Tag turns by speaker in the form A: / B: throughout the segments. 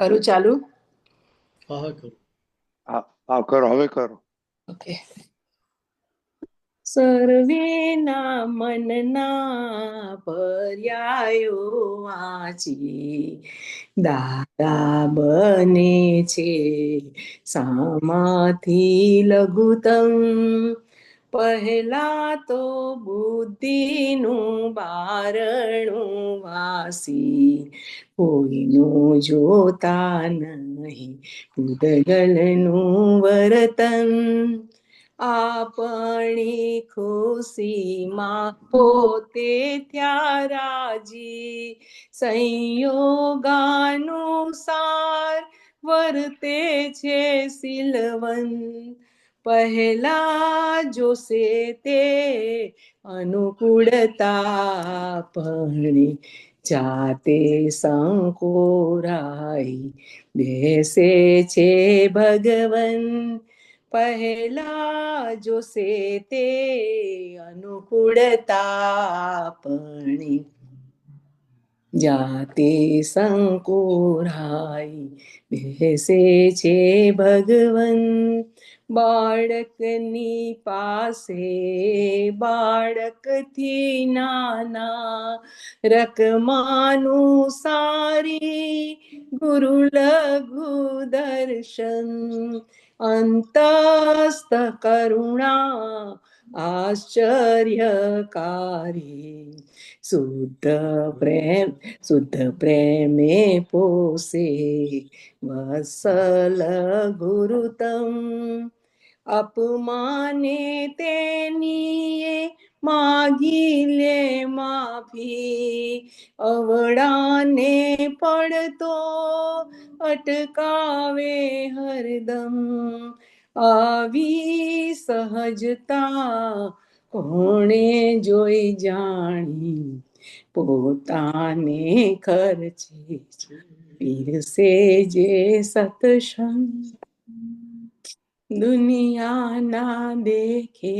A: કરું ચાલુ?
B: હા કરો.
C: હા કરો, હવે કરો.
A: ઓકે. સર્વેના મનના પર્યાયો વાંચી દાદા બને છે સામાંથી લઘુત્તમ. પહેલા તો બુદ્ધિનું બારણું વાસી કોઈનું જોતા નહીં પૂતગલનું વર્તન. આપણી ખુશીમાં પોતે ત્યાં રાજી સંયોગાનુસાર વર્તે છે શીલવંત. પહેલા જોશે તે અનુકૂળતા પણ જાતે સંકોરાઈ બેસે છે ભગવન. પહેલા જોશે તે અનુકૂળતા પણ જાતે સંકોરાઈ બેસે છે ભગવન. બાળકની પાસે બાળકથી નાના રકમાનું સારી ગુરુ લઘુ દર્શન. અંતસ્થ કરુણા આશ્ચર્યકારી શુદ્ધ પ્રેમે પોસે વત્સલ ગુરુતમ. અપમાને તેનીએ માગી લે માફી અવળાને પડતો અટકાવે હરદમ. આવી સહજતા કોણે જોઈ જાણી પોતાને ખર્ચે પીરસે જે સત્સંગ. દુનિયાના દેખે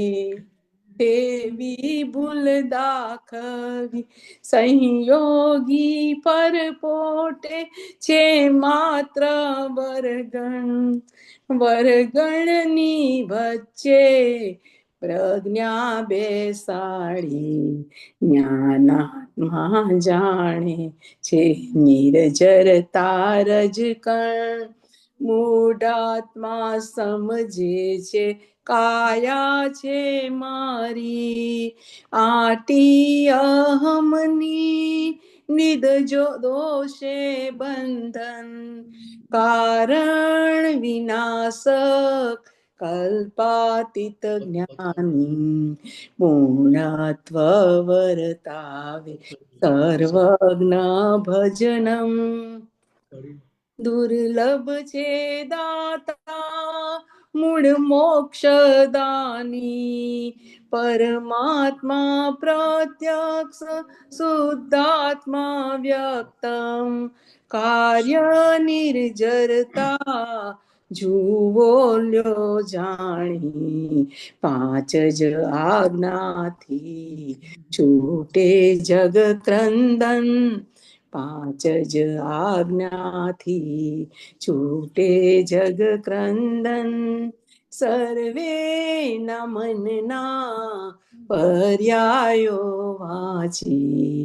A: તેવી ભૂલ દાખવી સંયોગી પરપોટે છે માત્ર વરગણ. વરગણની વચ્ચે પ્રજ્ઞા બેસાડી જ્ઞાનાત્મા જાણે છે નિર્જરતા રજકણ. મૂઢાત્મા સમજે છે કાયા છે મારી આટી અહમની નિધ જો દોષે બંધન. કારણ વિનાશક કલ્પાતીત જ્ઞાની પૂર્ણત્વ વર્તાવે સર્વજ્ઞ ભજનમ. દુર્લભ છે દાતા મૂળ મોક્ષદાની પરમાત્મા પ્રત્યક્ષ શુદ્ધાત્મા વ્યક્તમ. કાર્ય નિર્જરતા જુઓ લ્યો જાણી પાંચ જ આજ્ઞાથી છૂટે જગ ક્રંદન. પાંચ જ આજ્ઞાથી છૂટે જગ ક્રંદન. સર્વે ના મનના પર્યાયો વાંચી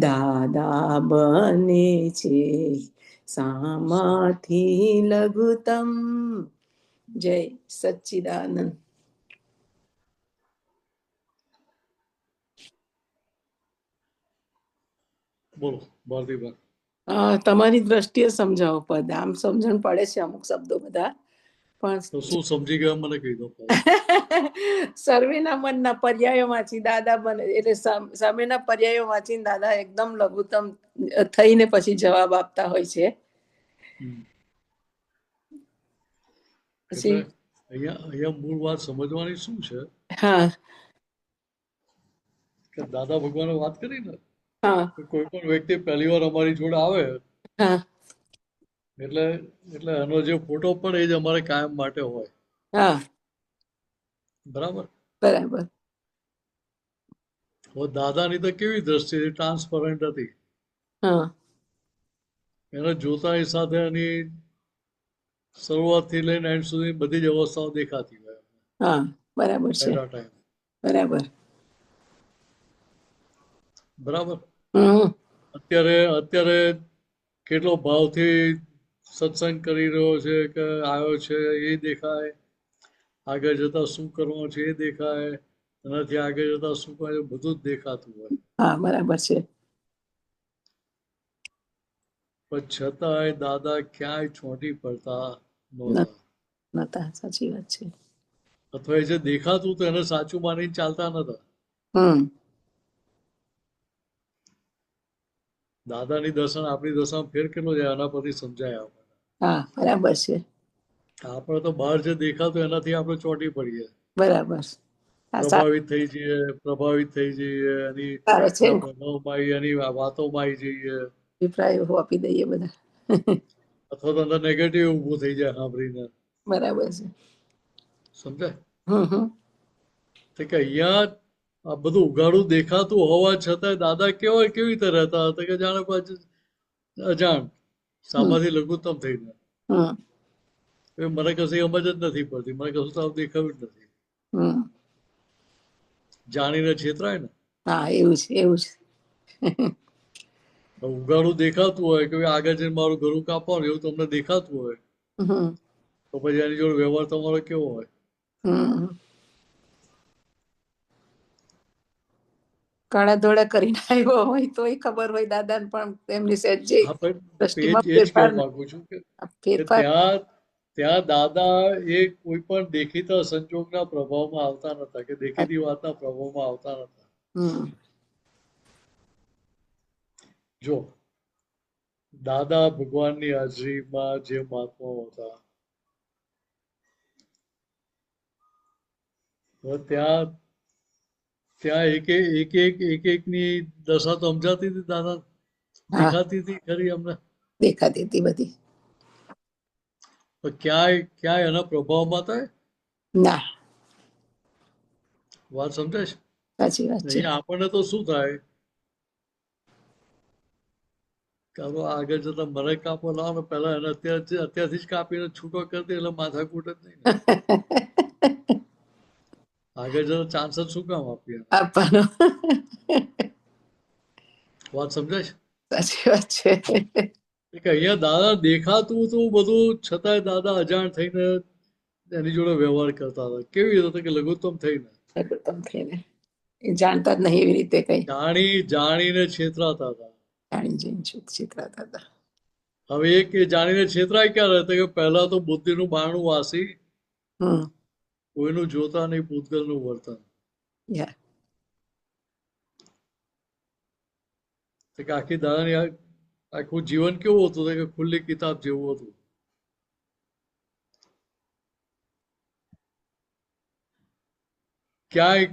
A: દાદા બને છે સામાંથી લઘુત્તમ. જય સચ્ચિદાનંદ.
B: બોલો ભારતીભાઈ.
A: તમારી દ્રષ્ટિએ સમજાવો પદ. આમ સમજણ પડે છે અમુક શબ્દો બધા, પણ
B: શું સમજી ગયા મને કહી દો.
A: સર્વેના મનના પર્યાયો વાંચી દાદા બને એટલે સામેના પર્યાયો વાંચીને દાદા એકદમ લઘુત્તમ થઈને પછી જવાબ આપતા હોય છે.
B: પછી અહીંયા મૂળ વાત સમજવાની શું છે?
A: હા,
B: કે દાદા ભગવાને વાત કરી ને,
A: હા,
B: કોઈ પણ વ્યક્તિ પહેલી વાર અમારી જોડે આવે
A: હા,
B: એટલે એનો જે ફોટો પડે એ જ અમારે કાયમ માટે હોય.
A: હા,
B: બરાબર.
A: બરાબર.
B: હવે દાદાની તો કેવી દ્રષ્ટિ હતી, ટ્રાન્સપરન્ટ હતી.
A: હા
B: એને જોતાની સાથે એની શરૂઆતથી લઈને એન્ડ સુધી બધી જ અવસ્થાઓ દેખાતી હોય
A: હા બરાબર છે
B: પહેલા ટાઈમ.
A: બરાબર
B: બરાબર.
A: હમ
B: અત્યારે અત્યારે કેટલો ભાવથી સત્સંગ કરી રહ્યો છે કે આવ્યો છે એ દેખાય, આગળ જતા શું કરવાનું છે એ દેખાય, એનાથી આગળ જતા શું કરે બધું જ દેખાતું હોય.
A: હા બરાબર છે
B: પણ છતાંય દાદા ક્યાંય ચોંટી પડતા નહોતા.
A: નતા સાચી વાત છે
B: અથવા એ જે દેખાતું તો એને સાચું માનીને ચાલતા નતા.
A: હમ
B: દાદાની દર્શન આપણી દર્શન ફેર કેટલો જાય એના પરથી સમજાય આપણને.
A: હા બરાબર છે
B: આપણે તો બહાર જે દેખાતું એનાથી આપણે ચોંટી પડીએ,
A: બરાબર આ
B: પ્રભાવિત થઈ જઈએ એની
A: સારો છે
B: એના પ્રભાવમાં આવી, એની વાતોમાં આવી જઈએ,
A: અભિપ્રાયો આપી દઈએ બધા
B: અથવા તો અંદર નેગેટિવ ઊભું થઈ જાય સાંભળીને.
A: બરાબર છે
B: સમજાય?
A: હમ
B: તો કે અહીંયા આ બધું ઉઘાડું દેખાતું હોવા છતાં દાદા કેવી રીતે રહેતા હતા કે જાણે પાછું અજાણ સામાથી લઘુત્તમ થઈને.
A: હમ
B: મને કશું સમજ જ નથી પડતી, મને કશું તો આવું દેખાયું જ નથી.
A: હમ
B: જાણીને છેતરાય ને.
A: હા એવું છે એવું છે
B: ઉઘાડું દેખાતું હોય કે ભાઈ આગળ જઈને મારું ઘરું કાપવાનું એવું તમને દેખાતું હોય
A: હમ
B: તો પછી એની જોડે વ્યવહાર તમારો કેવો હોય?
A: હમ કાળા ધોળા કરીને આવ્યો હોય તોય ખબર હોય દાદાને પણ એમની સહેજે
B: હા પણ
A: દ્રષ્ટિમાં
B: એ જ
A: ફેરફાર
B: કહેવા માંગુ છું કે
A: ફેરફાર
B: ત્યાં દાદા એ કોઈ પણ દેખીતા સંજોગના પ્રભાવમાં આવતા નતા કે દેખીતી વાતના પ્રભાવમાં આવતા નતા.
A: હમ
B: જો દાદા ભગવાનની હાજરીમાં જે મહાત્માઓ હતા તો ત્યાં ત્યાં એક એકની દશા તો સમજાતી હતી દાદા,
A: હા
B: દેખાતી હતી ખરી અમને.
A: દેખાતી હતી બધી
B: પણ ક્યાંય એના પ્રભાવમાં થાય
A: ના
B: વાત સમજાય છે?
A: સાચી વાત છે
B: અહીંયા આપણને તો શું થાય કે આગળ જતા મરે કાપો લાવો ને પેલા એને અત્યારથી જ કાપીને છૂટો કરી દે એટલે માથાકૂટ જ નહીં ને. આગળ જતા ચાન્સ જ શું કામ આપીએ?
A: આપવાનો
B: વાત સમજાય છે?
A: સાચી વાત છે
B: કે અહીંયા દાદા દેખાતું હતું બધું છતાંય દાદા અજાણ થઈને એની જોડે વ્યવહાર કરતા હતા. કેવી રીતે કે લઘુત્તમ થઈને
A: લઘુત્તમ થઈને એ જાણતા જ નહીં એવી રીતે કઈ
B: જાણીને છેતરાતા હતા.
A: જાણી જઈને છેતરાતા હતા
B: હવે એક એ જાણીને છેતરાય ક્યારે હતા કે પહેલા તો બુદ્ધિનું બારણું વાસી
A: હમ
B: કોઈનું જોતા નહીં પૂતગલનું વર્તન.
A: યા
B: કે આખી દાદાની આખું જીવન કેવું હતું કે ખુલ્લી કિતાબ જેવું હતું. ક્યાંય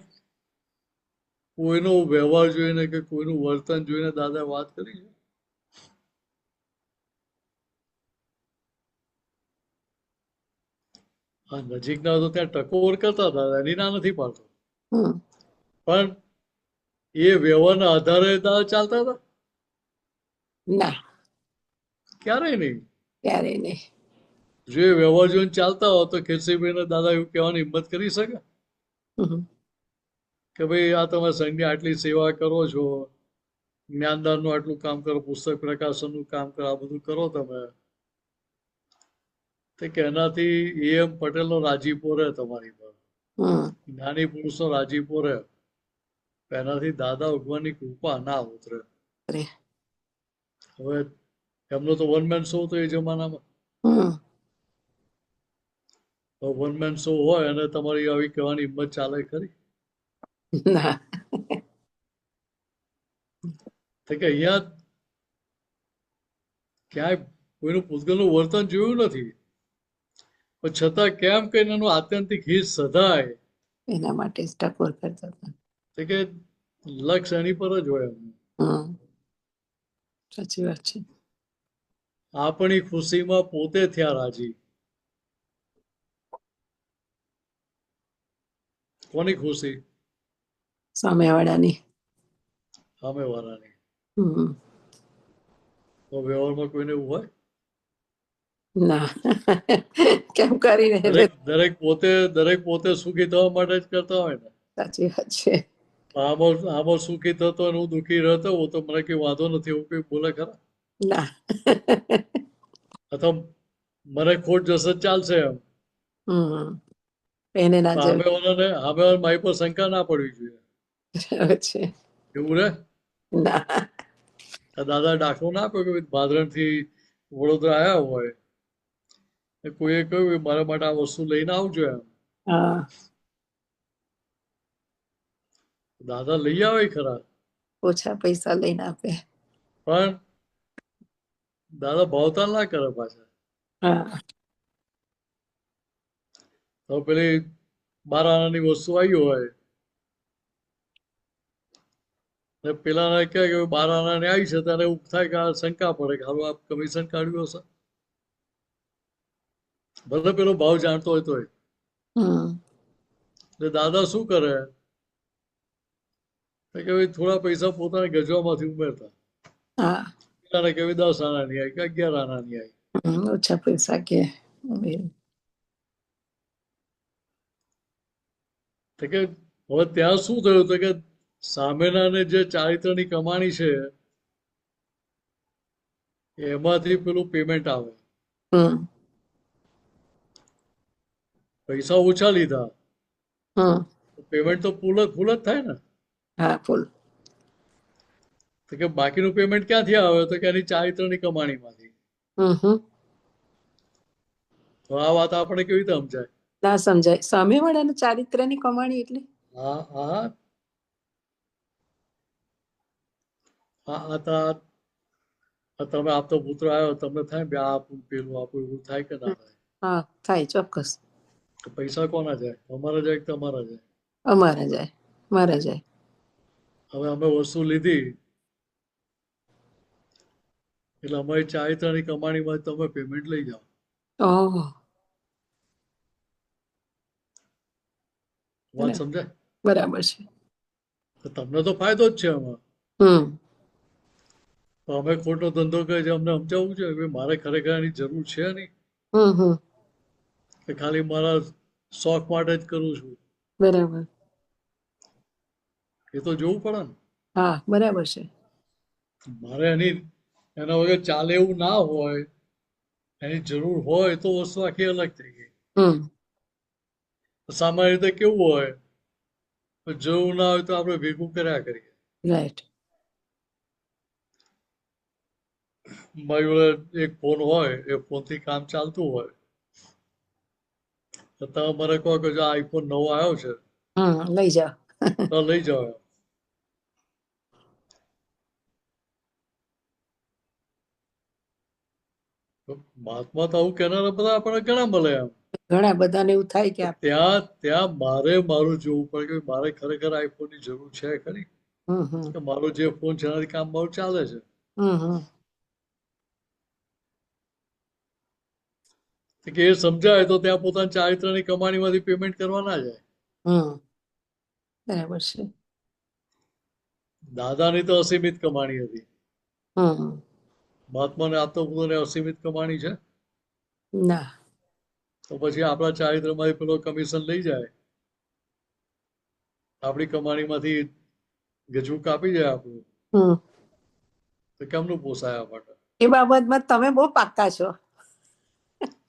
B: કોઈનો વ્યવહાર જોઈને કે કોઈનું વર્તન જોઈને દાદા વાત કરી છે? હા નજીકના તો ત્યાં ટકોર કરતા હતા એની ના નથી પાડતો,
A: હમ
B: પણ એ વ્યવહારના આધારે દાદા ચાલતા હતા?
A: ના
B: ક્યારેય નહીં.
A: ક્યારે નહીં
B: જો એ વ્યવહાર જોઈને ચાલતા હોય તો ખેતસીભાઈને દાદા એવું કહેવાની હિંમત કરી શકે
A: હમ
B: કે ભાઈ આ તમે સંઘની આટલી સેવા કરો છો, જ્ઞાનદાનનું આટલું કામ કરો, પુસ્તક પ્રકાશનનું કામ કરો, આ બધું કરો તમે કે એનાથી એમ પટેલનો રાજીપો રહે તમારી પર,
A: હમ
B: જ્ઞાની પુરુષનો રાજીપો રહે, એનાથી દાદા ભગવાનની કૃપા ના ઉતરે.
A: અરે
B: હવે એમનો તો વન મેન શો હતો એ જમાનામાં.
A: હમ
B: વન મેન શો હોય અને તમારી આવી કહેવાની હિંમત ચાલે ખરી?
A: ના
B: કે અહીંયા ક્યાંય કોઈનું પૂતગલનું વર્તન જોયું નથી, પણ છતાં કેમ કહીને એનું આત્યંતિક હિત સધાય
A: એના માટે જ ટકોર કરતા હતા
B: કે લક્ષ એની પર જ હોય એમનું.
A: હમ સાચી વાત છે
B: આપણી ખુશીમાં પોતે થયા રાજી. કોની ખુશી?
A: સામેવાળાની
B: સામેવાળાની.
A: હમ.
B: તો વ્યવહારમાં કોઈને એવું હોય?
A: ના. કેમ કરીને એટલે
B: દરેક પોતે સુખી થવા માટે જ કરતા હોય ને.
A: સાચી વાત છે.
B: આમાં સુખી થતો અને હું દુઃખી રહેતો હોઉં તો મને કઈ વાંધો નથી એવું કઈ બોલે ખરા?
A: ના.
B: અથવા મને ખોટ જશે ચાલશે એમ.
A: હમ. એને ના જવું
B: સામેવાળાને મારી પર શંકા ના પડવી જોઈએ.
A: છે.
B: એવું રે?
A: ના.
B: આ દાદા દાખલો ના આપ્યો કે ભાદરણ થી વડોદરા આવ્યા હોય ને કોઈએ કહ્યું કે મારા માટે આ વસ્તુ લઈને આવજો એમ.
A: હા.
B: દાદા લઈ આવે ખરા,
A: ઓછા પૈસા લઈને આપે.
B: પણ દાદા ભાવતાલ ના કરે પાછા.
A: હા.
B: તો પેલી 12 આનાની વસ્તુ આવી હોય ને પેલાને કહે કે 12 આનાની આવી છે ત્યારે એવું થાય કે આ શંકા પડે કે હારું આ કમિશન કાઢ્યું હશે. ભલે પેલો ભાવ જાણતો હોય તોય.
A: હમ.
B: એટલે દાદા શું કરે કે ભાઈ થોડા પૈસા પોતાના ગજવામાંથી ઉમેરતા.
A: હા.
B: પેલાને કે 10 આનાની આવી કે 11 આનાની આવી.
A: ઓછા પૈસા કે
B: તો કે હવે ત્યાં શું થયું તો કે સામેનાને જે ચારિત્રની કમાણી છે એમાંથી પેલું પેમેન્ટ આવે.
A: હમ.
B: પૈસા ઓછા લીધા,
A: હમ.
B: પેમેન્ટ તો ફૂલ જ થાય ને.
A: હા, ફૂલ.
B: તો કે બાકીનું પેમેન્ટ ક્યાંથી આવે તો કે એની ચારિત્રની કમાણીમાંથી.
A: હમ.
B: તો આ વાત આપણે કેવી રીતે સમજાય?
A: ના સમજાય. સામેવાળાના ચારિત્ર્યની કમાણી એટલે
B: હા હા તમે આપતો પુત્ર આવ્યો તમને થાય બે આપું પેલું આપું એવું થાય કે ના થાય?
A: હા, થાય ચોક્કસ.
B: તો પૈસા કોના જાય? અમારા જાય કે તમારા જાય?
A: અમારા જાય, મારા જાય.
B: હવે અમે વસ્તુ લીધી એટલે અમારી ચારિત્રની કમાણીમાં તમે પેમેન્ટ લઈ જાઓ.
A: ઓહ.
B: વાત સમજાય?
A: બરાબર છે.
B: તો તમને તો ફાયદો જ છે આમાં.
A: હમ.
B: તો અમે ખોટો ધંધો કરે છે અમને સમજાવવું છે કે મારે ખરેખર એની જરૂર છે નહીં,
A: હમ.
B: કે ખાલી મારા શોખ માટે જ કરું છું.
A: બરાબર.
B: એ તો જોવું પડે ને.
A: હા, બરાબર છે.
B: મારે એના વગર ચાલે એવું ના હોય, એની જરૂર હોય તો વસ્તુ આખી અલગ થઈ ગઈ.
A: હમ.
B: સામાન્ય રીતે કેવું હોય તો જરૂર ના હોય તો આપણે ભેગું કર્યા કરીએ.
A: રાઈટ.
B: મારી જોડે એક ફોન હોય એ ફોનથી કામ ચાલતું હોય તો તમે મને કહો કે જો આઈફોન નવો આવ્યો છે
A: લઈ જાઓ.
B: તો લઈ જાઓ એમ. મહાત્મા તો આવું કહેનારા બધા આપણને ઘણા મળે એમ.
A: ઘણા બધાને એવું થાય કે
B: ત્યાં મારે મારું જોવું પડે કે મારે ખરેખર આઈફોનની જરૂર છે ખરી,
A: હમ.
B: કે મારો જે ફોન છે એનાથી કામ મારું ચાલે છે.
A: હમ.
B: કે એ સમજાય તો ત્યાં પોતાની ચારિત્રની કમાણીમાંથી પેમેન્ટ કરવા ના જાય.
A: હમ. બરાબર છે.
B: દાદાની તો અસીમિત કમાણી હતી.
A: હમ.
B: મહાત્માને આપતો પોતાને અસીમિત કમાણી છે?
A: ના.
B: તો પછી આપણા ચારિત્રમાંથી પેલો કમિશન લઈ જાય, આપણી કમાણીમાંથી ગજવું કાપી જાય આપણું,
A: હમ.
B: તો કેમનું પોસાય આપણને?
A: એ બાબતમાં તમે બહુ પાક્કા છો.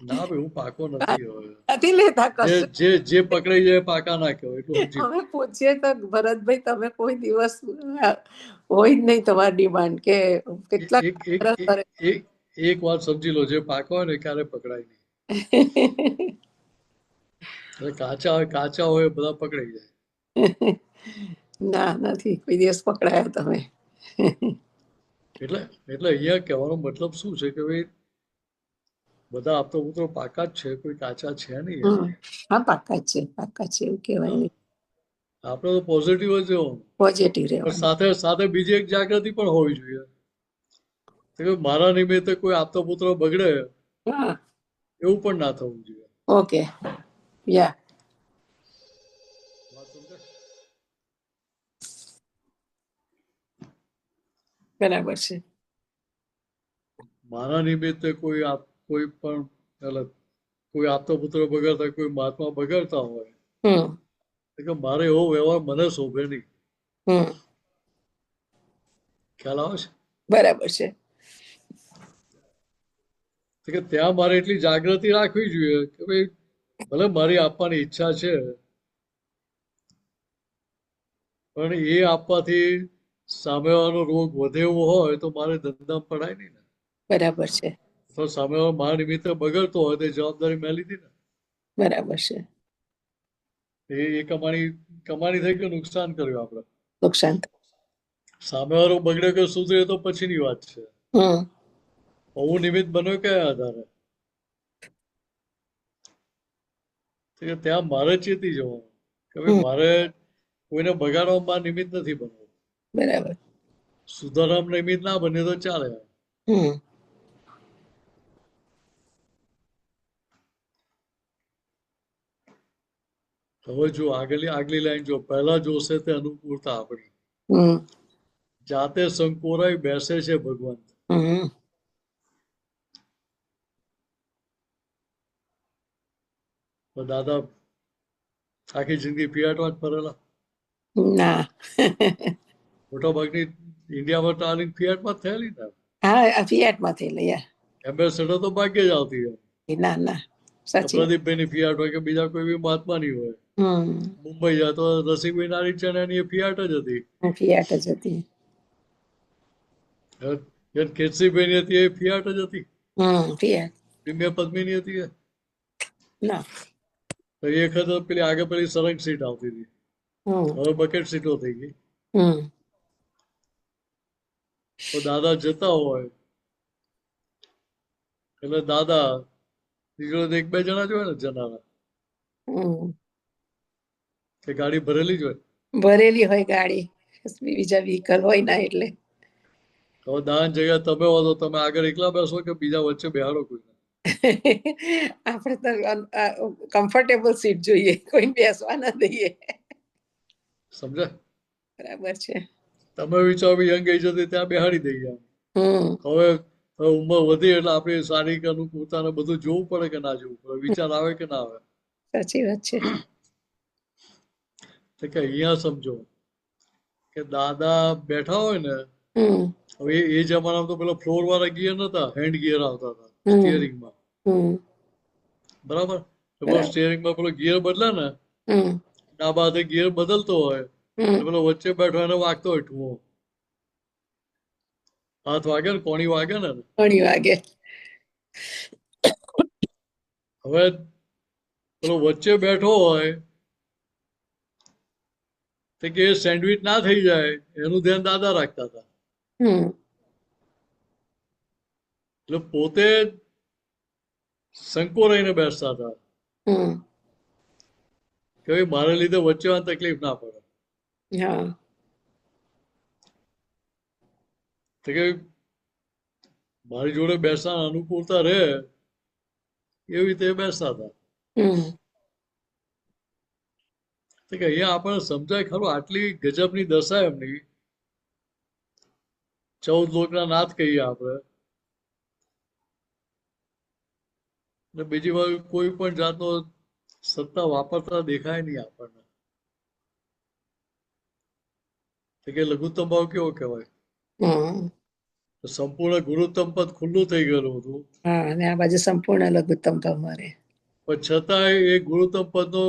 B: ના ભાઈ હું પાકો નથી હવે.
A: નથી લેતા કશું.
B: જે પકડાઈ જાય પાકા ના કહેવાય એટલું સમજી લો.
A: અમે પૂછીએ તો ભરતભાઈ તમે કોઈ દિવસ હોય જ નહીં તમારી ડિમાન્ડ કે કેટલા
B: એક એક એક એક એક વાત સમજી લો, જે પાકા હોય ને ક્યારે પકડાય નહીં. એટલે કાચા હોય એ બધા પકડાઈ જાય.
A: ના, નથી કોઈ દિવસ પકડાયા તમે.
B: એટલે અહીંયા કહેવાનો મતલબ શું છે કે ભાઈ બધા આપતો પુત્રો પાકા જ છે, કોઈ કાચા છે નહીં એમ.
A: હા, પાક્કા જ છે, પાક્કા છે એવું કહેવાય નહીં.
B: આપણે તો પોઝિટિવ જ રહેવું,
A: પોઝિટિવ
B: પણ
A: રહેવાનું.
B: સાથે સાથે બીજી એક જાગૃતિ પણ હોવી જોઈએ કે મારા નિમિત્તે કોઈ આપતો પુત્ર બગડે
A: હા.
B: એવું પણ ના થવું જોઈએ.
A: ઓકે. યા.
B: વાત સમજાય?
A: બરાબર છે.
B: મારા નિમિત્તે કોઈ પણ એટલે કોઈ આપતો પુત્ર બગડતા કોઈ મહાત્મા બગડતા હોય
A: હમ
B: તો કે મારે એવો વ્યવહાર મને શોભે નહીં.
A: હમ
B: ખ્યાલ આવે છે?
A: બરાબર છે.
B: તો કે ત્યાં મારે એટલી જાગૃતિ રાખવી જોઈએ કે ભાઈ ભલે મારી આપવાની ઈચ્છા છે પણ એ આપવાથી સામેવાળાનો રોગ વધે એવો હોય તો મારે ધંધામાં પડાય નહીં ને.
A: બરાબર છે.
B: તો સામેવાળો મારા નિમિત્તે બગડતો હોય તો એ જવાબદારી મેં લીધી ને.
A: બરાબર છે.
B: એ કમાણી થઈ કે નુકસાન કર્યું આપણે.
A: નુકસાન.
B: સામેવાળો બગડે કે સુધરે તો પછીની વાત છે.
A: હમ
B: હું નિમિત્ત બન્યો કયા આધારે? તો કે ત્યાં મારે ચેતી જવાનું કે ભાઈ
A: હમ
B: મારે કોઈને બગાડવામાં નિમિત્ત નથી બનવું.
A: બરાબર.
B: સુધારવામાં નિમિત્ત ના બને તો ચાલે.
A: હમ
B: હવે જો આગલી લાઈન જો પહેલા જોશે તે અનુકૂળતા આપણી.
A: હમ
B: જાતે સંકોરાઈ બેસે છે ભગવંત.
A: હમ
B: તો દાદા આખી જિંદગી ફિયાટમાં જ ફરેલા.
A: ના.
B: મોટા ભાગની ઇન્ડિયામાં ટ્રાવેલિંગ ફિયાટમાં જ થયેલી ને.
A: હા, ફિયાટમાં થયેલા યાર.
B: એમ્બેસેડર તો ભાગ્યે જ આવતી હોય.
A: ના ના, સાચી વાત.
B: પ્રદીપભાઈની ફિયાટ હોય કે બીજા કોઈ બી મહાત્માની હોય.
A: હમ
B: મુંબઈ જાય તો રસિકભાઈ નારી ચણાની એ ફિયાટ જ હતી.
A: ફિયાટ જ હતી.
B: કેસરીભાઈની હતી એ ફિયાટ જ હતી.
A: ફિયાટ.
B: દિવ્ય પદ્મિની હતી એ.
A: ના.
B: તો એ વખત પેલી આગળ પેલી સરંગ સીટ આવતી હતી.
A: હમ
B: હવે બકેટ સીટો થઈ ગઈ.
A: હમ
B: તો દાદા જતા હોય એટલે દાદા નીકળે એક બે જણા જ હોય ને જનારા.
A: હમ
B: કે ગાડી ભરેલી જ હોય.
A: ભરેલી હોય ગાડી, બીજા વ્હીકલ હોય ના એટલે.
B: હવે દાન જગ્યા તમે હો તો તમે આગળ એકલા બેસો કે બીજા વચ્ચે બેહાડો કોઈને?
A: આપણે તો કમ્ફર્ટેબલ સીટ જોઈએ, કોઈ બેસવા ના દઈએ.
B: સમજાય?
A: બરાબર છે.
B: તમે વિચારો યંગ એજ હતી ત્યાં બેહાડી દઈએ.
A: હમ
B: હવે ઉંમર વધી એટલે આપણે શારીરિક અનુકૂળતાને બધું જોવું પડે કે ના જોવું પડે? વિચાર આવે કે ના આવે?
A: સાચી વાત છે.
B: તો કે અહીંયા સમજો કે દાદા બેઠા હોય ને,
A: હમ
B: હવે એ જમાનામાં તો પેલા ફ્લોર વાળા ગિયર નતા, હેન્ડ ગિયર આવતા હતા
A: હમ
B: સ્ટિયરિંગમાં.
A: હમ
B: બરાબર? તો પેલો
A: બરાબર.
B: સ્ટિયરિંગમાં પેલો ગિયર બદલે ને,
A: હમ
B: ડાબા હાથે ગિયર બદલતો હોય
A: હમ
B: તો પેલો વચ્ચે બેઠો એને વાગતો હોય ઠુઓ. હાથ વાગે ને, કોણી વાગે ને.
A: ઘણી વાગે.
B: હવે પેલો વચ્ચે બેઠો હોય તો કે સેન્ડવિચ ના થઈ જાય એનું ધ્યાન દાદા રાખતા હતા.
A: હમ
B: એટલે પોતે સંકોરાઈને બેસતા હતા
A: હમ
B: કે ભાઈ મારે લીધે વચ્ચે તકલીફ ના પડે.
A: હા.
B: તો કે મારી જોડે બેસવા અનુકૂળતા રહે એવી રીતે બેસતા હતા.
A: હમ
B: તો કે અહીંયા આપણને સમજાય ખરું આટલી ગજબની દશા એમની. 14 લોકના નાથ કહીએ આપણે. ને બીજી વાર કોઈ પણ જાતનો સત્તા વાપરતા દેખાય નહીં આપણને. તો કે લઘુત્તમ ભાવ કેવો કહેવાય?
A: હમ
B: સંપૂર્ણ ગુરુત્તમ પદ ખુલ્લું થઈ ગયેલું હતું.
A: હા, અને આ બાજુ સંપૂર્ણ લઘુત્તમ ભાવ મારે.
B: પણ છતાંય એ ગુરુત્તમ પદનો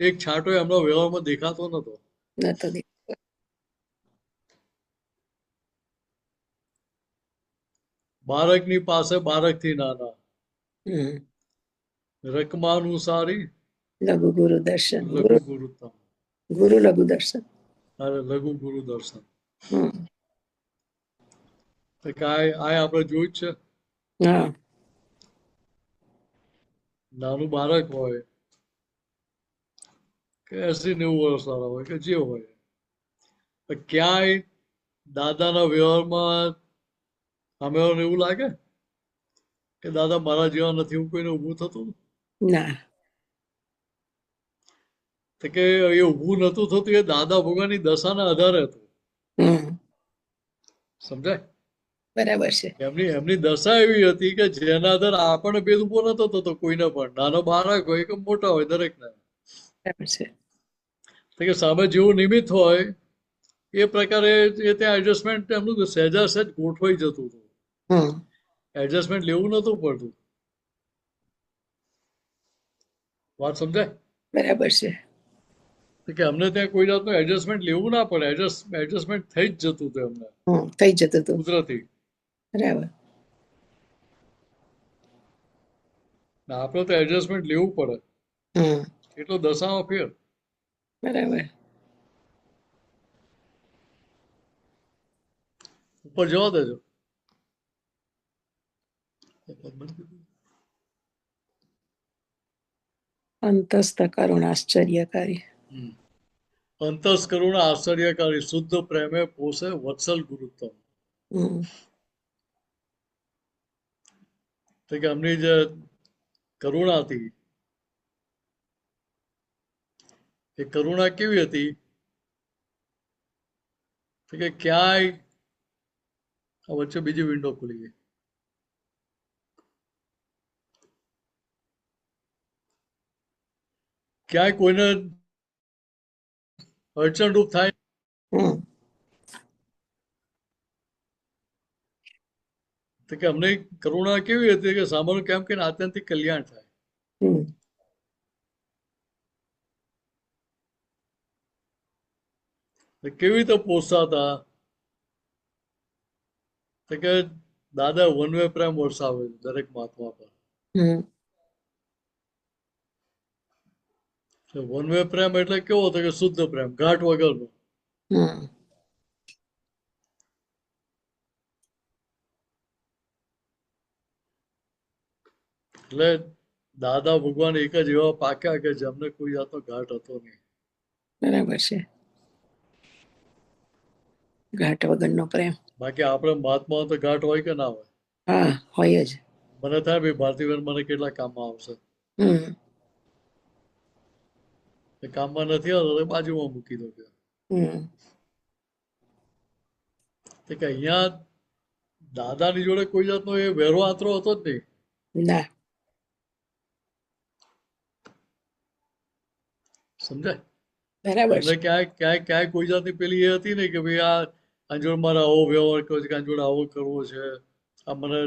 B: એક છાંટો એમના વ્યવહારમાં દેખાતો નતો.
A: નતો
B: બાળકની પાસે બાળકથી નાના.
A: હમ
B: રકમાનુસારી
A: લઘુ ગુરુ દર્શન.
B: લઘુ ગુરુત્તમ.
A: ગુરુ લઘુ દર્શન.
B: અરે લઘુ ગુરુ દર્શન.
A: હમ
B: તો કાંઈ આ આપણે જોયું જ છે.
A: હા.
B: નાનું બાળક હોય કે 80-90 વર્ષવાળા હોય કે જે હોય, ક્યાંય દાદાના વ્યવહારમાં સામેવાળાને એવું લાગે કે દાદા મારા જેવા નથી, હું કોઈને ઊભું થતું?
A: ના.
B: તો કે એ ઊભું નતું થતું એ દાદા ભગવાનની દશાના આધારે હતું.
A: હમ
B: સમજાય?
A: બરાબર છે.
B: એમની દશા એવી હતી કે જેના આધારે આપણને ભેદ ઉભો નતો થતો કોઈને પણ, નાનો બાળક હોય કે મોટા હોય દરેકને.
A: બરાબર છે.
B: તો કે સામે જેવું નિમિત્ત હોય એ પ્રકારે એ ત્યાં એડજસ્ટમેન્ટ એમનું સહેજા સહેજ ગોઠવાઈ જતું હતું.
A: હમ
B: એડજસ્ટમેન્ટ લેવું નતું પડતું. વાત સમજાય?
A: બરાબર છે.
B: તો કે અમને ત્યાં કોઈ જાતનું એડજસ્ટમેન્ટ લેવું ના પડે, એડજસ્ટમેન્ટ થઈ જ જતું હતું એમને
A: થઈ જતું હતું.
B: કુદરતી.
A: બરાબર.
B: ને આપણે તો એડજસ્ટમેન્ટ લેવું પડે,
A: હમ
B: એટલો દશામાં ફેર.
A: બરાબર.
B: ઉપર જવા દેજો.
A: અંતસ્થ કરુણ આશ્ચર્યકારી.
B: અંતસ કરુણા આશ્ચર્યકારી શુદ્ધ પ્રેમે પોષે વત્સલ ગુરુત્તમ.
A: હમ
B: તો કે અમની જે કરુણા હતી એ કરુણા કેવી હતી તો કે ક્યાંય આ વચ્ચે બીજી વિન્ડો ખુલી ગઈ. ક્યાંય કોઈને અડચણરૂપ થાય
A: હમ
B: તો કે અમને કરુણા કેવી હતી કે સામાનું કેમ કે આત્યંતિક કલ્યાણ થાય.
A: હમ
B: તો કેવી રીતે પોષતા હતા તો કે દાદા વન વે પ્રેમ વરસાવે દરેક મહાત્મા પર.
A: હમ
B: વન વે પ્રેમ એટલે કેવો હતો કે શુદ્ધ પ્રેમ, ઘાટ વગરનો.
A: હમ
B: એટલે દાદા ભગવાન એક જ એવા પાક્યા કે જેમને કોઈ જાતનો ઘાટ હતો નહીં.
A: બરાબર છે. ઘાટ વગરનો પ્રેમ.
B: બાકી આપણે મહાત્માઓ તો ઘાટ હોય કે ના હોય.
A: હા, હોય જ.
B: મને થાય ભાઈ ભારતીબેન મને કેટલા કામમાં આવશે,
A: હમ
B: એ કામમાં નથી આવતો તો બાજુમાં મૂકી દો કે.
A: હમ
B: તો કે અહીંયા દાદાની જોડે કોઈ જાતનો એ વેરો આતરો હતો જ નહીં.
A: ના.
B: સમજાય?
A: બરાબર
B: એમને
A: છે.
B: ક્યાંય કોઈ જાતની પેલી એ હતી નહીં કે ભાઈ આ જોડે મારે આવો વ્યવહાર કરવો છે કે આ જોડે આવો કરવો છે, આ મને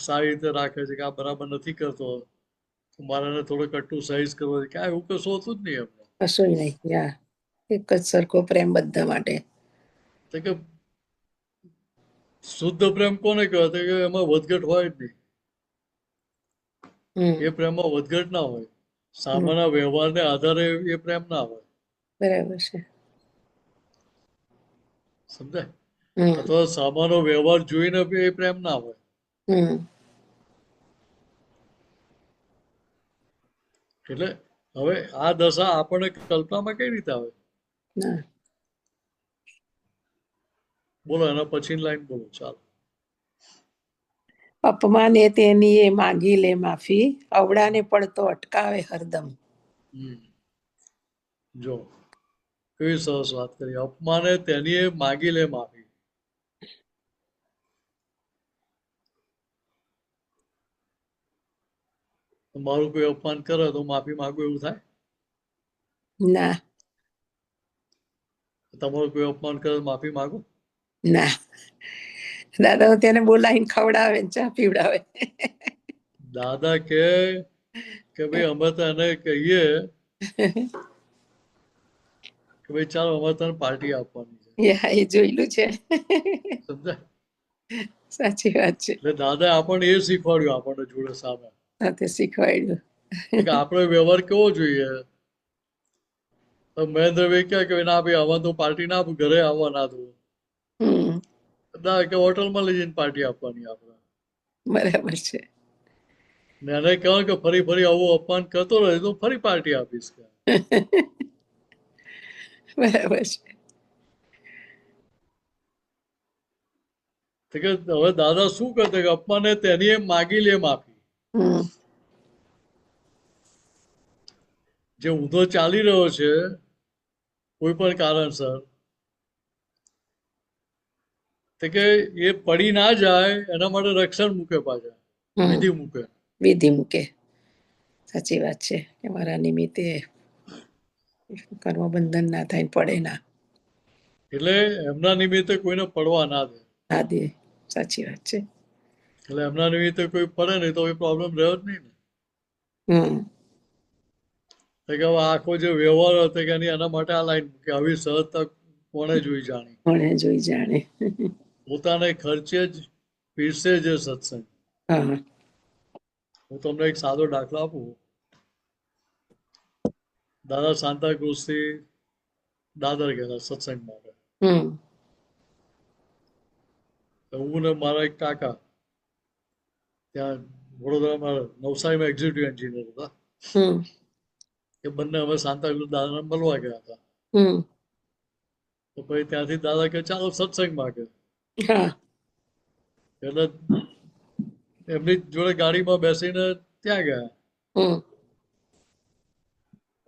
B: સારી રીતે રાખે છે કે આ બરાબર નથી કરતો, મારે થોડો કટુ સહીજ કરવો છે, ક્યાંય એવું કશું હોતું જ નહીં એમને.
A: કશું નહીં. યા એક જ સરખો પ્રેમ બધા માટે.
B: તો કે શુદ્ધ પ્રેમ કોને કહેવાય કે એમાં વધઘટ હોય જ નહીં.
A: હમ
B: એ પ્રેમમાં વધઘટ ના હોય.
A: હમ
B: સામાન્ય વ્યવહારને આધારે એ પ્રેમ ના હોય.
A: બરાબર છે.
B: સમજાય?
A: હમ
B: અથવા સામાન્ય વ્યવહાર જોઈને બી એ પ્રેમ ના હોય.
A: હમ
B: એટલે હવે આ દશા આપણને કલ્પનામાં કઈ રીતે આવે?
A: ના.
B: બોલો એના પછીની લાઈન બોલો. ચાલો.
A: અપમાને તેની એ માગી લે માફી, અવળાને પડતો અટકાવે હરદમ.
B: જો કેવી સરસ વાત કરી. અપમાને તેની એ માગી લે માફી. મારું કોઈ અપમાન કરે તો માફી માંગુ એવું થાય?
A: ના.
B: તમારું કોઈ અપમાન કરે તો માફી માંગો?
A: ના. દાદા તો તેને બોલાવીને ખવડાવે ને ચા પીવડાવે.
B: દાદા કે ભાઈ અમે તો એને કહીએ કે ભાઈ ચાલો અમારે તને પાર્ટી આપવાની છે.
A: યા એ જોયેલું છે.
B: સમજાય?
A: સાચી વાત છે.
B: એટલે દાદા આપણને એ શીખવાડ્યું આપણને જોડે સામે
A: સાથે શીખવાડ્યું.
B: કે આપણે વ્યવહાર કેવો જોઈએ. તો મહેન્દ્રભાઈ કહે કે ના ભાઈ આવા તો પાર્ટી ના આપું, ઘરે આવવા ના દઉં.
A: હમ
B: ના કે હોટલમાં લઈ જઈને પાર્ટી આપવાની આપણે.
A: બરાબર છે.
B: ને એને કહેવાનું કે ફરી ફરી આવું અપમાન કરતો રહે તો ફરી પાર્ટી આપીશ કે.
A: બરાબર છે.
B: તો કે હવે દાદા શું કરતે કે અપમાને તેની એમ માગી લે માફી.
A: હમ
B: જે ઊંધો ચાલી રહ્યો છે કોઈ પણ કારણસર તો કે એ પડી ના જાય એના માટે રક્ષણ મૂકે પાછા,
A: હમ
B: વિધિ મૂકે.
A: વિધિ મૂકે. સાચી વાત છે કે મારા નિમિત્તે કર્મબંધન ના થાય, પડે ના.
B: એટલે એમના નિમિત્તે કોઈને પડવા ના દે.
A: હા દે. સાચી વાત છે.
B: એટલે એમના નિમિત્તે કોઈ પડે નહીં તો એ પ્રોબ્લેમ રહ્યો જ નહીં ને.
A: હમ
B: તો કે હવે આખો જે વ્યવહાર હતો કે એની એના માટે આ લાઈન મૂકી. આવી સહજતા કોણે જોઈ જાણી.
A: કોણે જોઈ જાણે.
B: પોતાને ખર્ચે જ પીરસે જે સત્સંગ.
A: હા
B: હું તમને એક સાદો દાખલો આપું. દાદા સાંતા ક્રુઝથી દાદર ગયેલા સત્સંગ માટે.
A: હમ
B: તો હું ને મારા એક કાકા ત્યાં વડોદરામાં નવસારીમાં એક્ઝિક્યુટિવ એન્જિનિયર હતા.
A: હમ
B: એ બંને અમે સાંતા ક્રુઝ દાદાને મળવા ગયા હતા.
A: હમ
B: તો પછી ત્યાંથી દાદા કે ચાલો સત્સંગમાં કે.
A: હા
B: એટલે એમની જોડે ગાડીમાં બેસીને ત્યાં ગયા.
A: હમ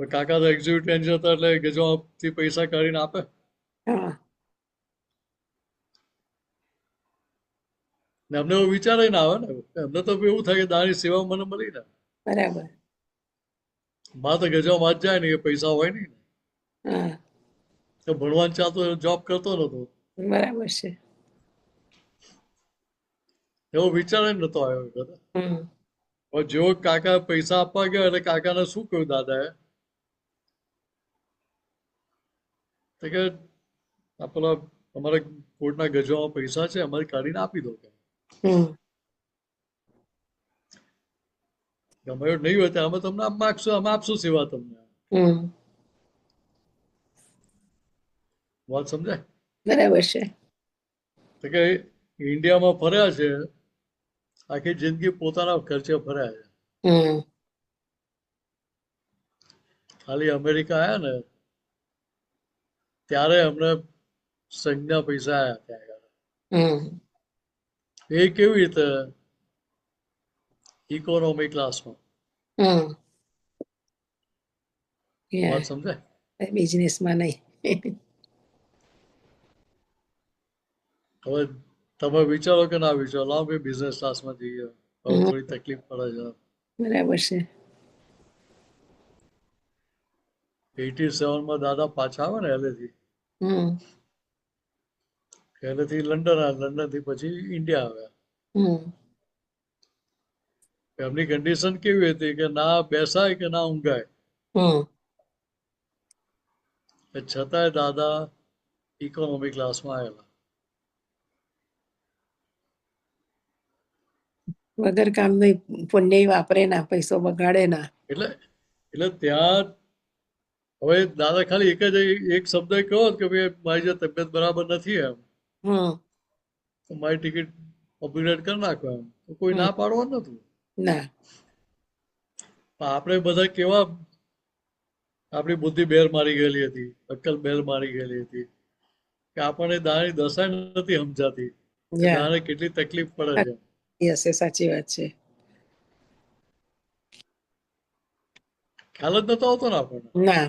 B: પણ કાકા તો એક્ઝિક્યુટિવ એન્જિનિયર હતા એટલે ગજવાથી પૈસા કાઢીને આપે.
A: હા
B: ને અમને એવું વિચારે ના આવે ને. એમને તો એવું થાય કે દાદાની સેવા મને મળી ને.
A: બરાબર.
B: માં તો ગજવામાં જ જાય ને, એ પૈસા હોય નહીં ને.
A: હા
B: તો ભણવાનું ચાલતું જોબ કરતો નતો.
A: બરાબર છે.
B: એવો વિચાર જ નતો આવ્યો કદાચ.
A: હમ
B: પણ જેવો કાકા પૈસા આપવા ગયા એટલે કાકાને શું કહ્યું દાદાએ તો કે આ પેલા તમારે કોર્ટના ગજવામાં પૈસા છે, અમારે કાઢીને આપી દો કે.
A: હમ
B: અમારે નહીં હોય તો અમે તમને આમ માગશું, અમે આપશું સેવા તમને.
A: હમ
B: વાત સમજાય?
A: બરાબર છે.
B: તો કે ઇન્ડિયામાં ફર્યા છે, આખી જિંદગી પોતાના ખર્ચે ફર્યા છે.
A: હમ
B: ખાલી અમેરિકા આવ્યા ને ત્યારે અમને સંઘના પૈસા આવ્યા ત્યાં આગળ.
A: હમ
B: એ કેવી રીતે? ઇકોનોમી ક્લાસમાં.
A: હમ
B: વાત સમજાય?
A: બિઝનેસમાં નહીં.
B: હવે તમે વિચારો કે ના વિચારો, લાવો ભાઈ બિઝનેસ ક્લાસમાં જઈએ, હવે
A: હમ
B: થોડી તકલીફ પડે છે.
A: બરાબર છે.
B: 87માં દાદા પાછા આવે ને LA થી.
A: હમ
B: LA થી લંડન આવ્યા, લંડન થી પછી ઇન્ડિયા આવ્યા.
A: હમ
B: એમની કન્ડિશન કેવી હતી કે ના બેસાય કે ના ઊંઘાય.
A: હમ
B: છતાંય દાદા ઇકોનોમી ક્લાસમાં આવેલા.
A: વગર કામનું પુણ્ય વાપરે ના, પૈસો બગાડે ના.
B: એટલે એટલે ત્યાં હવે દાદા ખાલી એક શબ્દ કહો કે ભાઈ મારી જે તબિયત બરાબર નથી એમ,
A: હમ
B: તો મારી ટિકિટ અપગ્રેડ કરી નાખો એમ, તો કોઈ
A: હમ
B: ના પાડવા નતું.
A: ના.
B: આપણે બધા કેવા, આપણી બુદ્ધિ બેર મારી ગયેલી હતી, અક્કલ બેર મારી ગયેલી હતી કે આપણને દાદાની દશા નથી સમજાતી કે
A: યા
B: દાદાને કેટલી તકલીફ પડે છે.
A: હશે. સાચી વાત છે.
B: ખ્યાલ જ નતો આવતો ને આપણને.
A: ના.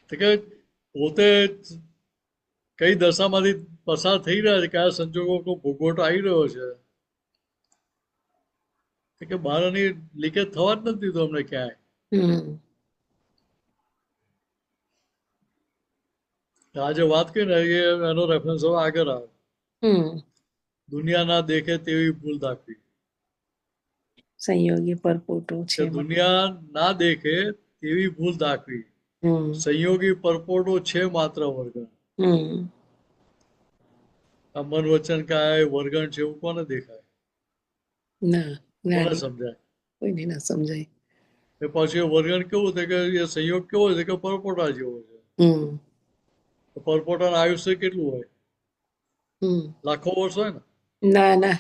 B: તો કે પોતે કઈ દશામાંથી પસાર થઈ રહ્યા છે, કયા સંજોગોનો ભોગવટો આવી રહ્યો છે કે બહારની લીકેજ થવા જ નથી દીધું અમને ક્યાંય.
A: હમ
B: આજે વાત કરી ને એનો રેફરન્સ હવે આગળ આવે.
A: હમ
B: દુનિયા ના દેખે તેવી ભૂલ દાખવી.
A: સંયોગી પરપોટો
B: કે
A: છે.
B: દુનિયા ના દેખે તેવી ભૂલ દાખવી.
A: હમ
B: સંયોગી પરપોટો છે માત્ર વર્ગણ.
A: હમ
B: આ મન વચન કાય વર્ગણ છે એવું કોને દેખાય?
A: ના.
B: કોને
A: જ્ઞાની
B: સમજાય?
A: કોઈને ના સમજાય.
B: એ પછી વર્ગણ કેવું છે કે એ સંયોગ કેવો છે કે પરપોટા જેવો છે.
A: હમ
B: પરપોટાનું આયુષ્ય કેટલું હોય?
A: હમ
B: લાખો વર્ષ હોય ને.
A: ના ના,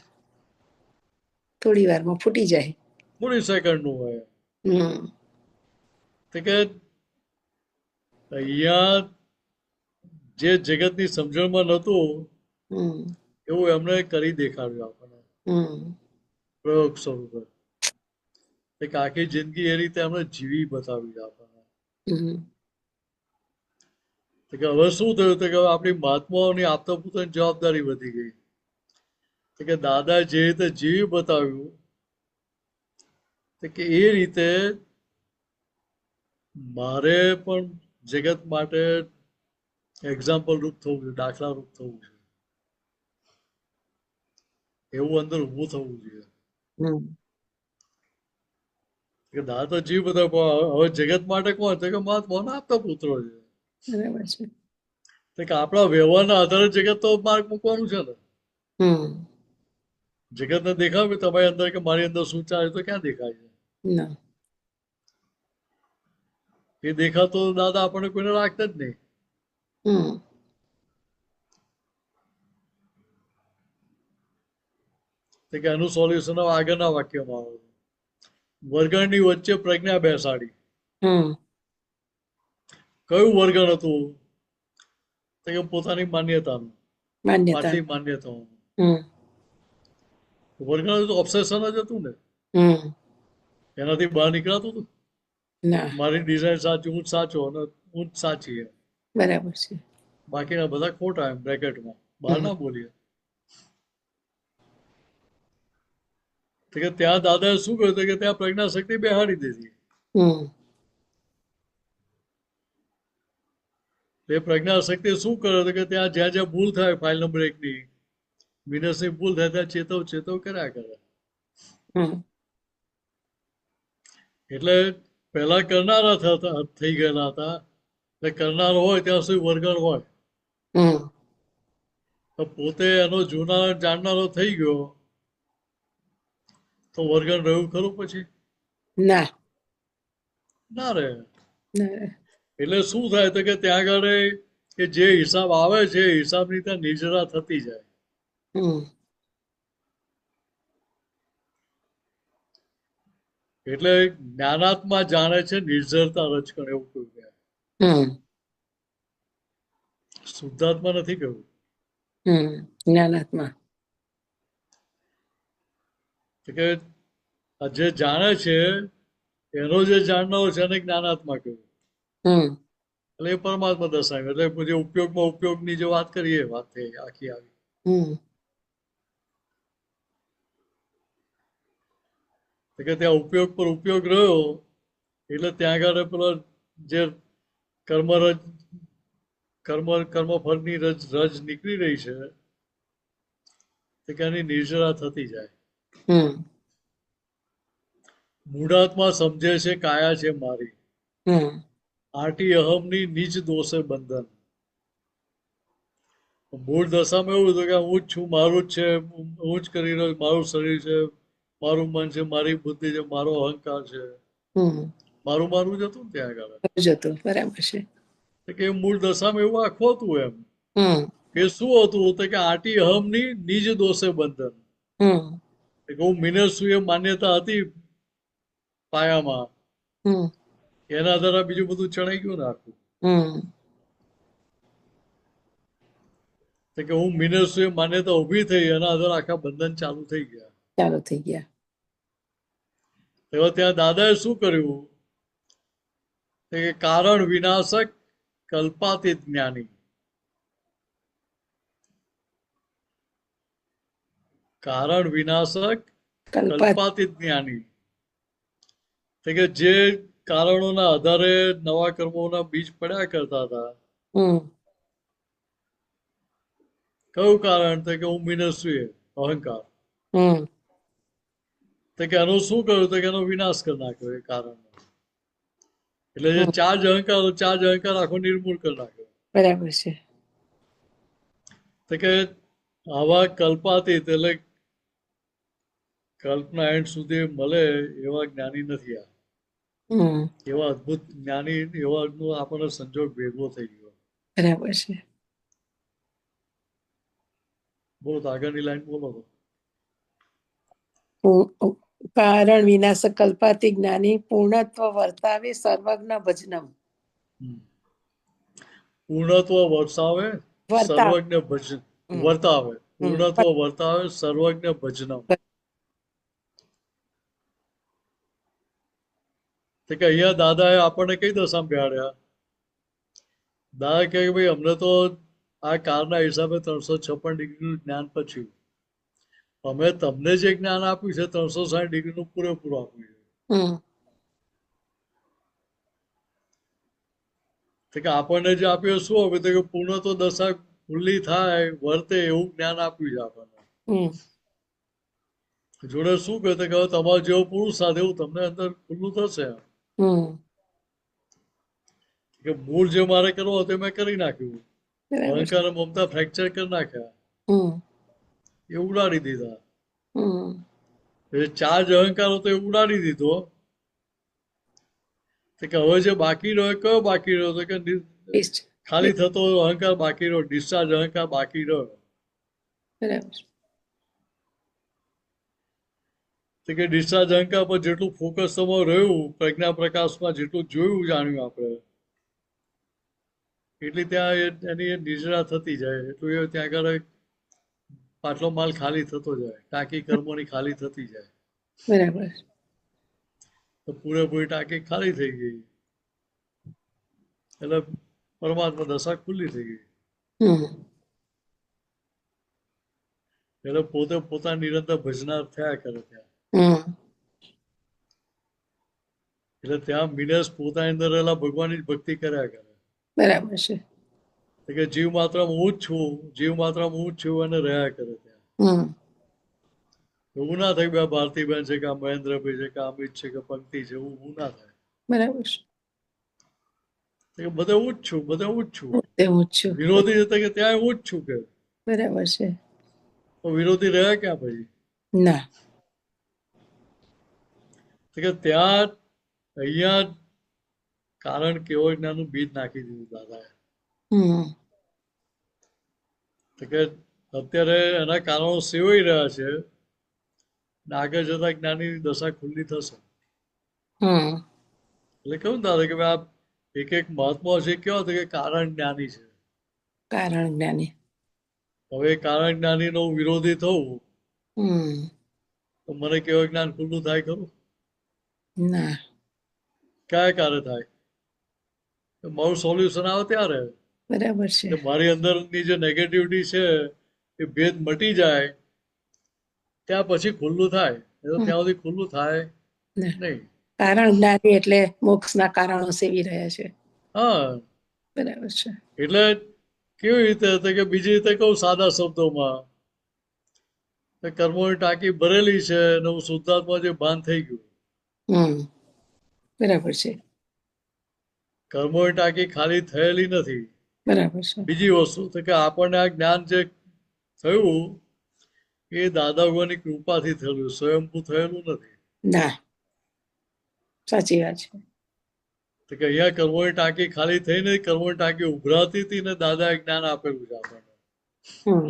A: થોડી વારમાં ફૂટી જાય.
B: થોડી સેકન્ડ નું હોય.
A: હમ
B: તો કે અહીંયા જે જગતની સમજણમાં નહોતું
A: હમ
B: એવું એમણે કરી દેખાડ્યું આપણને
A: હમ
B: પ્રયોગ સ્વરૂપે. એક આખી જિંદગી એ રીતે એમણે જીવી બતાવી આપણને.
A: હમ
B: તો કે હવે શું થયું તો કે હવે આપણી મહાત્માઓની આપતા પોતાની જવાબદારી વધી ગઈ. તો કે દાદા જે રીતે જીવી બતાવ્યું તો કે એ રીતે મારે પણ જગત માટે એક્ઝામ્પલ રૂપ થવું જોઈએ, દાખલા રૂપ થવું છે, એવું અંદર ઊભું થવું જોઈએ.
A: હમ
B: કે દાદા તો જીવ બતાવ્યું, હવે જગત માટે કોણ તો કે મહાત્માઓના આપતા પુત્રો છે.
A: બરાબર છે.
B: તો કે આપણા વ્યવહારના આધારે જગત તો માર્ગ મૂકવાનું છે ને.
A: હમ
B: જગતને દેખાવ તમારી અંદર કે મારી અંદર શું ચાલે તો ક્યાં દેખાય છે?
A: ના
B: એ દેખાતો દાદા આપણને કોઈને રાખતા જ નહીં.
A: હમ
B: તો કે આનું સોલ્યુશન આગળના વાક્યમાં આવે. વર્ગણની વચ્ચે પ્રજ્ઞા બેસાડી.
A: હમ
B: કયું વર્ગણ હતું? તો કે પોતાની માન્યતાનું,
A: માન્યતા.
B: આટલી માન્યતાઓ.
A: હમ
B: વર્ગણ તો ઓબ્સેશન જ હતું ને,
A: હમ
B: એનાથી બહાર નીકળાતું હતું.
A: ના
B: મારી ડિઝાઇન સાચી, હું જ સાચો અને હું જ સાચી એમ.
A: બરાબર છે.
B: બાકીના બધા ખોટા એમ બ્રેકેટમાં બહાર
A: હમ
B: ના બોલીએ. તો કે ત્યાં દાદાએ શું કહ્યું કે ત્યાં પ્રજ્ઞા શક્તિ બેહાડી દીધી.
A: હમ
B: એ પ્રજ્ઞા શક્તિ શું કરે તો કે ત્યાં જ્યાં જ્યાં ભૂલ થાય ફાઇલ નંબર 1 ની મિનસની ભૂલ થાય ત્યાં ચેતવ કર્યા કરે.
A: હમ
B: એટલે પહેલા કરનારા થઈ ગયેલા હતા. એટલે કરનાર હોય ત્યાં સુધી વર્ગણ હોય.
A: હમ
B: તો પોતે એનો જૂના જાણનારો થઈ ગયો તો વર્ગણ રહ્યું ખરું પછી?
A: ના
B: ના રહે.
A: ના
B: એટલે શું થાય તો કે ત્યાં આગળ કે જે હિસાબ આવે છે એ હિસાબની ત્યાં નિજરા થતી જાય.
A: હમ
B: એટલે જ્ઞાનાત્મા જાણે છે નિર્જરતા રચકણ એવું કહ્યું છે.
A: હમ
B: શુદ્ધાત્મા નથી કહ્યું.
A: જ્ઞાનાત્મા.
B: કે જે જાણે છે એનો જે જાણનારો છે એને જ્ઞાનાત્મા કહ્યું.
A: હમ
B: એટલે એ પરમાત્મા દર્શાવ્યું. એટલે પછી ઉપયોગની જે વાત કરીએ એ વાત થઈ આખી આવી.
A: હમ
B: કે ત્યાં ઉપયોગ પર ઉપયોગ રહ્યો એટલે ત્યાં આગળ પેલો જે કર્મફળની રજ નીકળી રહી છે કે એની નિર્જરા થતી જાય.
A: હમ
B: મૂઢાત્મા સમજે છે કાયા છે મારી,
A: હમ
B: આટી અહમની નીચ દોષે બંધન. મૂળ દશામાં એવું હતું કે હું જ છું, મારું જ છે, હું જ કરી રહ્યો, મારું શરીર છે, મારું મન છે, મારી બુદ્ધિ છે, મારો અહંકાર છે,
A: હમ
B: મારું જ હતું ને ત્યાં આગળ.
A: જતું બરાબર છે.
B: કે મૂળ દશામાં એવું આખું હતું એમ.
A: હમ
B: કે શું હતું તો કે આટી અહમની નિજ દોષે બંધન.
A: હમ
B: કે હું મિનર છું એ માન્યતા હતી પાયામાં,
A: હમ
B: એના આધારે બીજું બધું ચણાઈ ગયું ને આખું.
A: હમ
B: કે હું મિનર છું એ માન્યતા ઉભી થઈ, એના આધારે આખા બંધન ચાલુ થઈ ગયા.
A: ચાલુ થઈ ગયા.
B: એવા ત્યાં દાદાએ શું કર્યું કે કારણ વિનાશક કલ્પાતીત જ્ઞાની. કારણ વિનાશક
A: કલ્પાત.
B: કલ્પાતીત જ્ઞાની. કે જે કારણોના આધારે નવા કર્મોના બીજ પડ્યા કરતા હતા.
A: હમ
B: કયું કારણ કે હું મિનર છું એ અહંકાર.
A: હમ
B: તો કે એનું શું કર્યું તો કે એનો વિનાશ કરી નાખ્યો એ કારણ. એટલે જે
A: હમ
B: ચાર્જ અહંકાર આખો નિર્મૂળ કરી નાખ્યો.
A: બરાબર છે.
B: તો કે આવા કલ્પાતીત એટલે કલ્પના એન્ડ સુધી મળે એવા જ્ઞાની નથી આ.
A: હમ
B: એવા અદભુત જ્ઞાની એવા આપણને સંજોગ ભેગો થઈ ગયો.
A: બરાબર છે.
B: બોલો તો આગળની લાઈન બોલો તો.
A: કારણ વિનાશક કલ્પાતી જ્ઞાની પૂર્ણત્વ વર્તાવે સર્વજ્ઞ ભજનમ.
B: પૂર્ણત્વ વર્તાવે
A: વર્તાવ
B: સર્વજ્ઞ ભજન
A: હમ
B: વર્તાવે.
A: હમ
B: પૂર્ણત્વ વર્તાવે સર્વજ્ઞ ભજનમ. કે અહીંયા દાદાએ આપણને કઈ દશામાં બેહાડ્યા દાદા કહે કે ભાઈ અમને તો આ કાળના હિસાબે 356 ડિગ્રીનું જ્ઞાન પછી અમે તમને જે જ્ઞાન આપ્યું છે 360 ડિગ્રીનું પૂરેપૂરું આપ્યું છે.
A: હમ
B: તો કે આપણને જે આપ્યું એ શું આપ્યું? તો કે પૂર્ણ તો દશા ખુલ્લી થાય વર્તે એવું જ્ઞાન આપ્યું છે આપણને.
A: હમ
B: જોડે શું કહે કે હવે તમારો જેવો પુરુષ સાથે એવું તમને અંદર ખુલ્લું થશે.
A: હમ
B: કે મૂળ જે મારે કરવો હતો એ મેં કરી નાખ્યું.
A: બરાબર છે.
B: અહંકાર અને મમતા ફ્રેક્ચર કરી નાખ્યા,
A: હમ
B: એ ઉડાડી દીધા.
A: હમ
B: એ ચાર્જ અહંકાર હતો એ ઉડાડી દીધો. તો કે હવે જે બાકી રહ્યો એ કયો બાકી રહ્યો? તો કે
A: ટેસ્ટ.
B: ખાલી થતો અહંકાર બાકી રહ્યો, ડિસ્ચાર્જ અહંકાર બાકી રહ્યો.
A: બરાબર છે.
B: તો કે ડિસ્ચાર્જ અહંકાર પર જેટલું ફોકસ તમારું રહ્યું, પ્રજ્ઞા પ્રકાશમાં જેટલું જોયું જાણ્યું આપણે, એટલી ત્યાં એની નિજરા થતી જાય, એટલું એ ત્યાં આગળ પાટલો માલ ખાલી થતો જાય, ટાંકી કર્મોની ખાલી થતી જાય.
A: બરાબર છે.
B: તો પૂરેપૂરી ટાંકી ખાલી થઈ ગઈ એટલે પરમાત્મા દશા ખુલ્લી થઈ ગઈ.
A: હમ
B: એટલે પોતે પોતાની નિરંતર ભજનાર થયા કરે ત્યાં.
A: હમ
B: એટલે ત્યાં મિનેસ પોતાની અંદર રહેલા ભગવાનની જ ભક્તિ કર્યા કરે.
A: બરાબર છે.
B: તો કે જીવ માત્રામાં હું જ છું, જીવ માત્રામાં હું જ છું અને રહ્યા કરે ત્યાં.
A: હમ
B: એવું ના થાય કે ભારતીબેન છે કે આ મહેન્દ્રભાઈ છે કે અમિત છે કે પંક્તિ છે, એવું ના થાય.
A: બરાબર છે.
B: કે બધે હું જ છું, બધે હું જ છું.
A: પોતે હું જ છું.
B: વિરોધી હતા કે ત્યાં હું જ છું કે
A: બરાબર છે.
B: તો વિરોધી રહ્યા ક્યાં પછી?
A: ના.
B: તો કે ત્યાં અહીંયા કારણ કેવો જ્ઞાનનું બીજ નાખી દીધું દાદાએ.
A: હમ
B: તો કે અત્યારે એના કારણો સેવાઈ રહ્યા છે, ને આગળ જતા જ્ઞાનીની દશા ખુલ્લી થશે.
A: હમ
B: એટલે કેવું દાદા કે ભાઈ આ એક એક મહાત્મા છે કેવા તો કે કારણ જ્ઞાની છે.
A: કારણ જ્ઞાની.
B: હવે કારણ જ્ઞાની નો વિરોધી થવું
A: હમ
B: તો મને કેવું જ્ઞાન ખુલ્લું થાય ખરું?
A: ના.
B: કયા કારે થાય? મારું સોલ્યુશન આવે ત્યારે
A: બરાબર છે.
B: કે મારી અંદરની જે નેગેટિવિટી છે એ ભેદ મટી જાય ત્યાં પછી ખુલ્લું થાય. એ તો ત્યાં સુધી ખુલ્લું થાય
A: ના.
B: નહીં.
A: કારણ જ્ઞાની એટલે મોક્ષના કારણો સેવી રહ્યા છે.
B: હા,
A: બરાબર છે.
B: એટલે કેવી રીતે હતું કે બીજી રીતે કહું સાદા શબ્દોમાં, કર્મોની ટાંકી ભરેલી છે અને હું શુદ્ધાત્મા જે ભાન થઈ ગયું.
A: હમ બરાબર છે.
B: કર્મોની ટાંકી ખાલી થયેલી નથી.
A: બરાબર છે.
B: બીજી વસ્તુ તો કે આપણને આ જ્ઞાન જે થયું એ દાદા ભગવાનની કૃપાથી થયેલું, સ્વયંભૂ થયેલું નથી.
A: ના. સાચી વાત છે.
B: તો કે અહીંયા કર્મોની ટાંકી ખાલી થઈ નહીં, કર્મોની ટાંકી ઉભરાતી હતી ને દાદાએ જ્ઞાન આપેલું છે આપણને.
A: હમ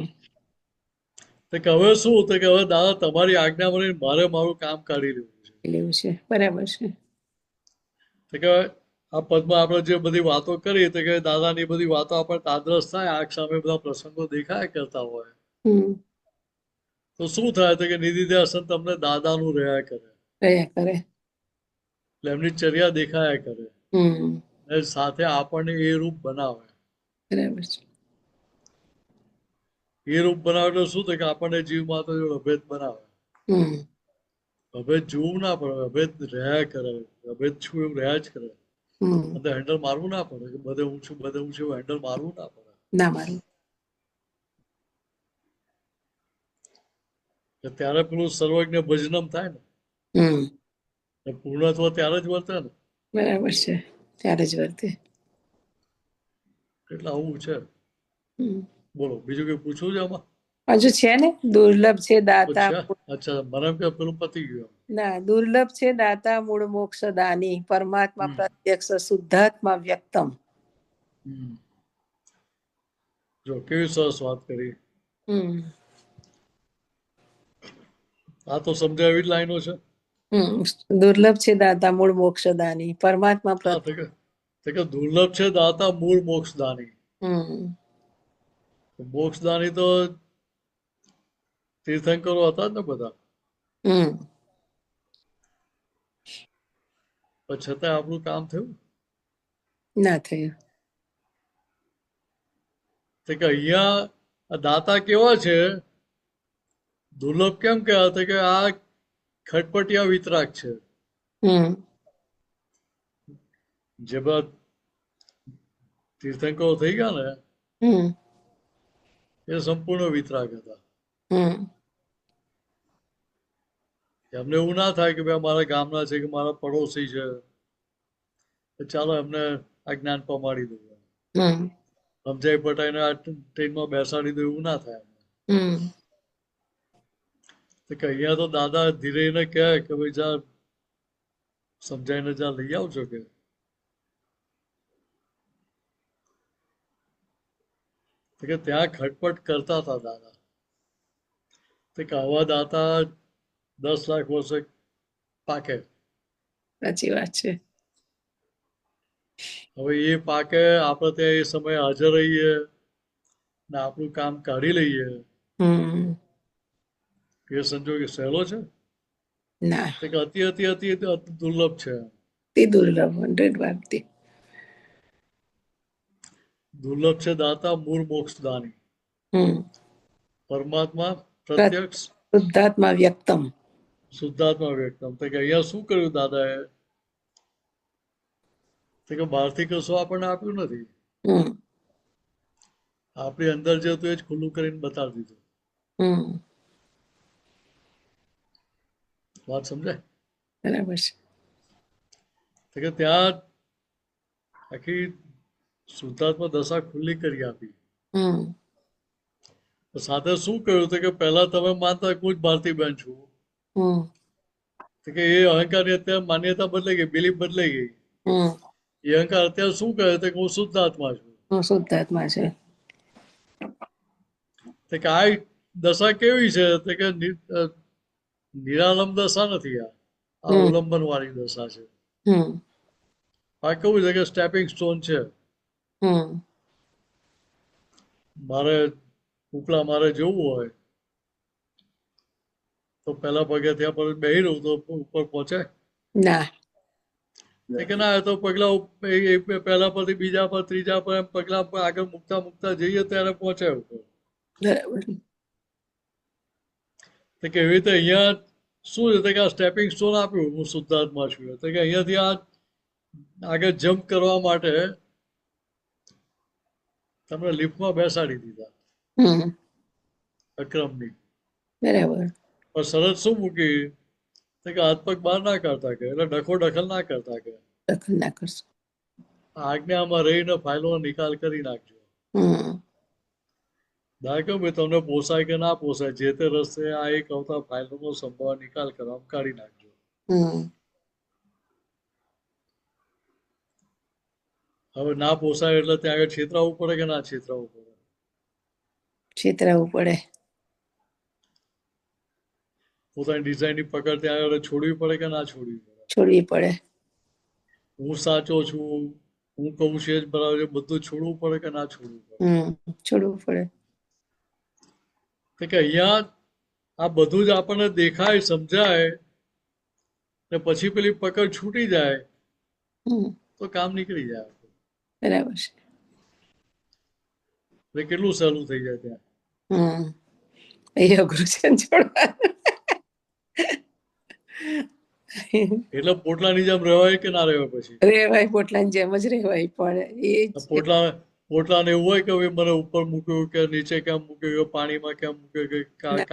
B: તો કે હવે શું? તો કે હવે દાદા તમારી આજ્ઞા મને મારે મારું કામ કાઢી લેવું છે.
A: લેવું છે. બરાબર છે.
B: તો કે આ પદમાં આપણે જે બધી વાતો કરી તો કે દાદાની બધી વાતો આપણે તાદ્રસ થાય, આંખ સામે બધા પ્રસંગો દેખાયા કરતા હોય
A: હમ
B: તો શું થાય? તો કે નિધિ દર્શન તમને દાદાનું રહ્યા કરે,
A: રહ્યા કરે.
B: એટલે એમની ચર્યા દેખાયા કરે
A: હમ
B: અને સાથે આપણને એ રૂપ બનાવે.
A: બરાબર છે.
B: એ રૂપ બનાવે એટલે શું થાય કે આપણને જીવ માત્ર જોડે અભેદ બનાવે.
A: હમ
B: અભેદ જોવું ના પડે, અભેદ રહ્યા કરે, અભેદ છું એવું રહ્યા જ કરે.
A: હમ
B: બધે હેન્ડલ મારવું ના પડે કે બધે હું છું બધે હું છું એવું હેન્ડલ મારવું ના પડે.
A: ના મારું.
B: ત્યારે પેલું સર્વજ્ઞ ભજનમ થાય ને,
A: હમ
B: પૂર્ણત્વ ત્યારે જ વર્તે ને.
A: બરાબર છે. ત્યારે જ વર્તે.
B: એટલે આવું છે.
A: હમ
B: બોલો બીજું કઈ પૂછવું છે આમાં?
A: હજુ છે ને દુર્લભ છે દાતા.
B: અચ્છા, મને એમ કે પેલું પતી ગયું.
A: ના, દુર્લભ છે દાતા મૂળ મોક્ષ દાની, પરમાત્મા પ્રત્યક્ષ શુદ્ધાત્મા વ્યક્તમ.
B: જો કેવી સરસ વાત કરી.
A: હમ
B: આ તો સમજાય એવી જ લાઈનો છે.
A: દુર્લભ છે દાતા મૂળ મોક્ષ દાની, પરમાત્મા
B: હા, તો કે દુર્લભ છે દાતા મૂળ મોક્ષદાની.
A: હમ
B: મોક્ષદાની તો તીર્થંકરો હતા જ ને બધા.
A: હમ
B: પણ છતાં આપણું કામ થયું
A: ના થયું.
B: તો કે અહીંયા આ દાતા કેવા છે, દુર્લભ કેમ કહેવાય? તો કે આ ખટપટિયા વિતરાગ છે.
A: હમ
B: જે બધા તીર્થંકરો થઈ ગયા ને
A: હમ
B: એ સંપૂર્ણ વિતરાગ હતા.
A: હમ
B: એમને એવું ના થાય કે ભાઈ મારા ગામના છે કે મારા પડોશી છે, તો ચાલો એમને આ જ્ઞાન પમાડી દઉં,
A: હમ
B: સમજાઈ પટાઈને આ ટ્રેનમાં બેસાડી દઉં, એવું ના થાય.
A: હમ
B: તો કે અહીંયા તો દાદા ધીરેને કહે કે ભાઈ જા સમજાઈને જા લઈ આવજો કે. તો કે ત્યાં ખટપટ કરતા હતા દાદા. તો કે આવા દાતા 10 લાખ વર્ષે પાકે.
A: સાચી વાત છે.
B: હવે એ પાકે, આપણે ત્યાં એ સમયે હાજર રહીએ ને આપણું કામ કાઢી લઈએ,
A: હમ
B: એ સંજોગ સહેલો છે?
A: ના,
B: તો કે અતિ અતિ અતિ અતિ દુર્લભ છે.
A: તે દુર્લભ 100 વાર
B: દુર્લભ છે દાતા મૂળ મોક્ષદાની,
A: હમ
B: પરમાત્મા પ્રત્યક્ષ
A: શુદ્ધાત્મા વ્યક્તમ.
B: શુદ્ધાત્મા વ્યક્તમ. તો કે અહીંયા શું કર્યું દાદાએ? તો કે બહારથી કશું આપણને આપ્યું નથી,
A: હમ
B: આપણી અંદર જે હતું એ જ ખુલ્લું કરીને બતાવી દીધું.
A: હમ
B: વાત સમજાય?
A: બરાબર છે.
B: તો કે ત્યાં આખી શુદ્ધાત્મા દશા ખુલ્લી કરી આપી.
A: હમ
B: તો સાથે શું કહ્યું? તો કે પહેલા તમે માનતા કે હું જ ભારતીબેન છું.
A: હમ
B: તો કે એ અહંકારની અત્યારે માન્યતા બદલાઈ ગઈ, બિલીફ બદલાઈ ગઈ.
A: હમ
B: એ અહંકાર અત્યારે શું કહે છે? કે હું શુદ્ધ આત્મા છું.
A: હું શુદ્ધાત્મા છે.
B: તો કે આ દશા કેવી છે? તો કે નિરાલંબ દશા નથી, આ અવલંબન વાળી દશા છે.
A: હમ
B: આ કેવું છે કે સ્ટેપિંગ સ્ટોન છે.
A: હમ
B: મારે ઉપલા મારે જવું હોય તો પહેલા પગથિયા પર બેહી રહું તો ઉપર પહોંચે?
A: ના.
B: કે ના, તો પગલા પહેલા પરથી બીજા પર, ત્રીજા પર, એમ પગલા પર આગળ મૂકતા મૂકતા જઈએ ત્યારે પહોંચે ઉપર.
A: બરાબર.
B: તો કે એવી રીતે અહીંયા શું છે કે આ સ્ટેપિંગ સ્ટોન આપ્યું, હું શુદ્ધાત્મા છું. તો કે અહીંયાથી આ આગળ જમ્પ કરવા માટે તમને લિફ્ટમાં બેસાડી દીધા
A: હમ
B: અક્રમની.
A: બરાબર.
B: પણ શરત શું મૂકી? તો કે હાથ પગ બહાર ના કરતા કે, એટલે ડખો દખલ ના કરતા કે,
A: દખલ ના કરશો.
B: આજ્ઞામાં રહીને ફાઇલોનો નિકાલ કરી નાખજો.
A: હમ
B: દાખલો ભાઈ તમને પોસાય કે ના પોસાય, જે તે રસ્તે આ એક આવતા ફાઇલોનો સંભાવ નિકાલ કરવા કાઢી નાખજો.
A: હમ
B: હવે ના પોસાય એટલે ત્યાં આગળ છેતરાવું પડે કે ના છેતરાવું પડે?
A: છેતરાવું પડે.
B: પોતાની ડિઝાઇનની પકડ ત્યાં આગળ છોડવી પડે કે ના છોડવી પડે?
A: છોડવી પડે.
B: હું સાચો છું, હું કહું છે જ બરાબર છે, બધું છોડવું પડે કે ના છોડવું પડે?
A: છોડવું પડે.
B: તો કે અહીંયા આ બધું જ આપણને દેખાય, સમજાય ને પછી પેલી પકડ છૂટી જાય તો કામ નીકળી જાય.
A: બરાબર છે.
B: એટલે કેટલું સહેલું થઈ જાય ત્યાં.
A: એ અઘરું છે ને છોડવા.
B: એટલે પોટલાની જેમ રહેવાય કે ના રહેવાય? પછી
A: રેવાય, પોટલાની જેમ જ રેવાય. પણ એ
B: પોટલાને એવું હોય કે મને ઉપર મૂક્યું કે નીચે કેમ મૂક્યું, પાણીમાં કેમ મૂક્યું કે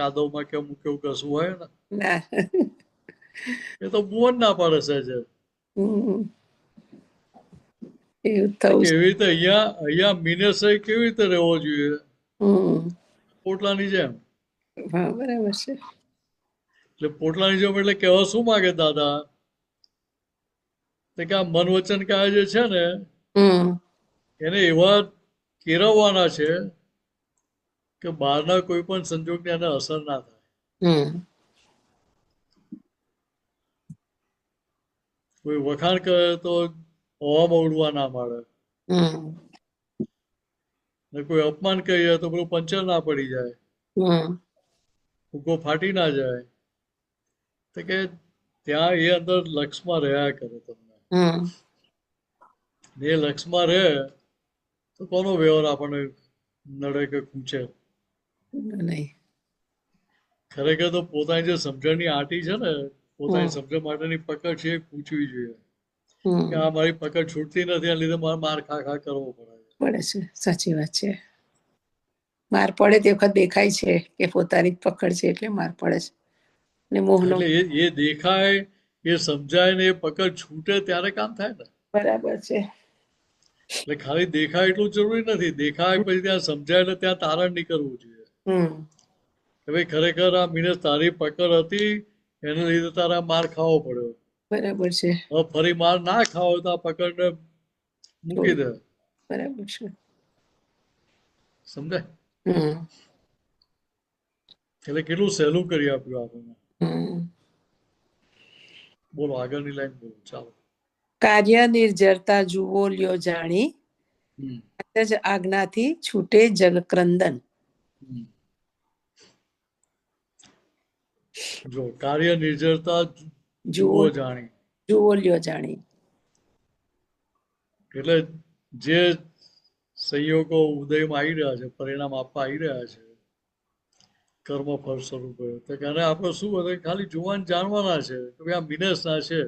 B: કાદવમાં કેમ મૂક્યું, કશું હોય ને?
A: ના.
B: એ તો ભુવન ના પાડે છે.
A: એવું થવું.
B: કેવી રીતે અહીંયા મિનેસય કેવી રીતે રહેવો જોઈએ? પોટલાની જેમ.
A: હા, બરાબર છે.
B: એટલે પોટલાની જેમ એટલે કહેવા શું માંગે દાદા? કે આ મન વચન કાયા જે છે ને એને એવા કેળવવાના છે કે બહારના કોઈ પણ સંજોગની એને અસર ના થાય. કોઈ વખાણ કરે તો હવામાં ઉડવા ના મળે, ને કોઈ અપમાન કરીએ તો પેલું પંચર ના પડી જાય, ફૂગો ફાટી ના જાય. તો કે ત્યાં એ અંદર લક્ષમાં રહ્યા કરે તમને. એ લક્ષમાં રહે તો કોનો વ્યવહાર આપણને નડે કે ખૂંચે.
A: નહીં.
B: ખરેખર તો પોતાની જે સમજણની આંટી છે ને, પોતાની
A: હમ
B: સમજણ માટેની પકડ છે એ ખૂંચવી જોઈએ કે
A: હમ
B: આ મારી પકડ છૂટતી નથી, આ લીધે મારે માર ખા ખા કરવો પડે છે.
A: પડે છે, સાચી વાત છે. માર પડે તે વખત દેખાય છે કે પોતાની જ પકડ છે એટલે માર પડે છે. ને મોહનો
B: એટલે એ દેખાય, એ સમજાય ને એ પકડ છૂટે ત્યારે કામ થાય ને.
A: બરાબર છે.
B: એટલે ખાલી દેખાય એટલું જરૂરી નથી, દેખાય પછી ત્યાં સમજાય એટલે ત્યાં તારણ નીકળવું જોઈએ
A: હમ
B: કે ભાઈ ખરેખર આ મીનસ તારી પકડ હતી, એને લીધે તારા માર ખાવો પડ્યો.
A: બરાબર છે.
B: હવે ફરી માર ના ખાવો તો આ પકડને મૂકી દે.
A: બરાબર છે.
B: સમજાય?
A: હમ
B: એટલે કેટલું સહેલું કરી આપ્યું આપણને.
A: હમ
B: બોલો આગળની લાઈન બોલો, ચાલો.
A: કાર્ય નિર્જરતા જુઓ લ્યો જાણી,
B: હમ
A: જ આજ્ઞાથી છૂટે જગક્રંદન.
B: હમ. જો કાર્ય નિર્જરતા જુઓ જાણી,
A: જુઓ લ્યો જાણી.
B: એટલે જે સંયોગો ઉદયમાં આવી રહ્યા છે, પરિણામ આપવા આવી રહ્યા છે કર્મ ફળ સ્વરૂપે, તો એને આપણે શું બધે ખાલી જોવાનું જાણવાના છે કે ભાઈ આ મિનેશના છે,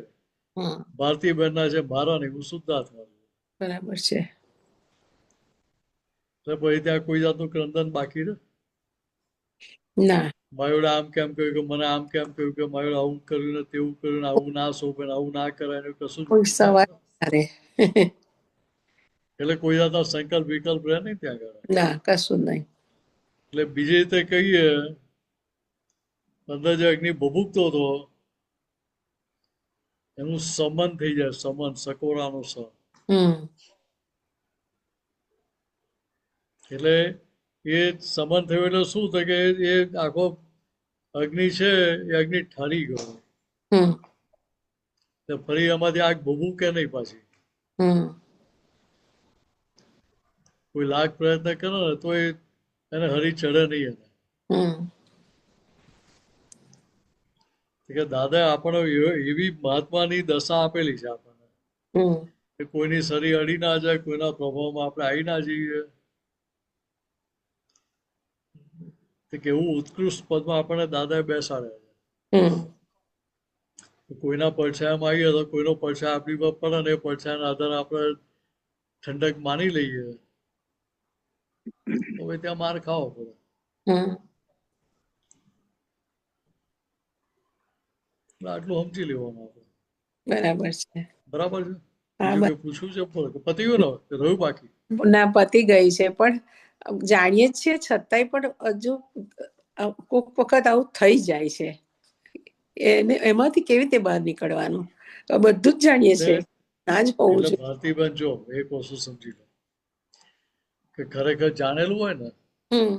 A: હમ
B: ભારતીબેનના છે, મારા નહીં, હું શુદ્ધાત્મા છું.
A: બરાબર છે.
B: એટલે પછી ત્યાં કોઈ જાતનું ક્રંદન બાકી રહે?
A: ના.
B: માયોડે આમ કેમ કહ્યું કે મને આમ કેમ કહ્યું કે માયોડે આવું કર્યું ને તેવું કર્યું ને આવું ના શોભે ને આવું ના કરાય ને કશું
A: કોઈ સવાલ ના રહે.
B: એટલે કોઈ જાતનો સંકલ્પ વિકલ્પ રહે નહીં ત્યાં આગળ.
A: ના, કશું નહીં.
B: એટલે બીજી રીતે કહીએ, અંદર જે અગ્નિ ભભૂકતો હતો એનું સમન થઈ જાય, સમન સકોરાનું સ.
A: હમ
B: એટલે એ સમન થયું એટલે શું થાય કે એ આખો અગ્નિ છે એ અગ્નિ ઠરી ગયો.
A: હમ
B: એટલે ફરી એમાંથી આગ ભભૂકે નહીં પાછી.
A: હમ
B: કોઈ લાખ પ્રયત્ન કરે ને તો એને હરી ચડે નહીં એને.
A: હમ
B: કે દાદા આપણને એવી મહાત્માની દશા આપેલી છે આપણને
A: હમ
B: કે કોઈની શરીર અડી ના જાય, કોઈના પ્રભાવમાં આપણે આવી ના જઈએ. કેવું ઉત્કૃષ્ટ પદમાં આપણને દાદાએ બેસાડ્યા
A: હમ
B: છે. કોઈના પડછાયામાં આવીએ તો કોઈનો પડછાયો આપણી પર પડે ને એ પડછાયાના આધારે આપણે ઠંડક માની લઈએ તો ભાઈ ત્યાં માર ખાવો પડે.
A: હમ
B: આટલું સમજી લેવાનું આપણે.
A: બરાબર છે.
B: બરાબર છે?
A: હા,
B: બીજું કઈ પૂછવું છે? પતી ગયું ને? રહ્યું બાકી?
A: ના, પતી ગઈ છે, પણ જાણીએ જ છીએ છતાંય પણ હજુ કોક વખત આવું થઈ જાય છે. એમાંથી કેવી રીતે બહાર નીકળવાનું? બધું જ જાણીએ છીએ, ના જ હોવું
B: એટલે
A: જોઈએ.
B: ભારતીબેન જો એક વસ્તુ સમજી લો કે ખરેખર જાણેલું હોય ને,
A: હમ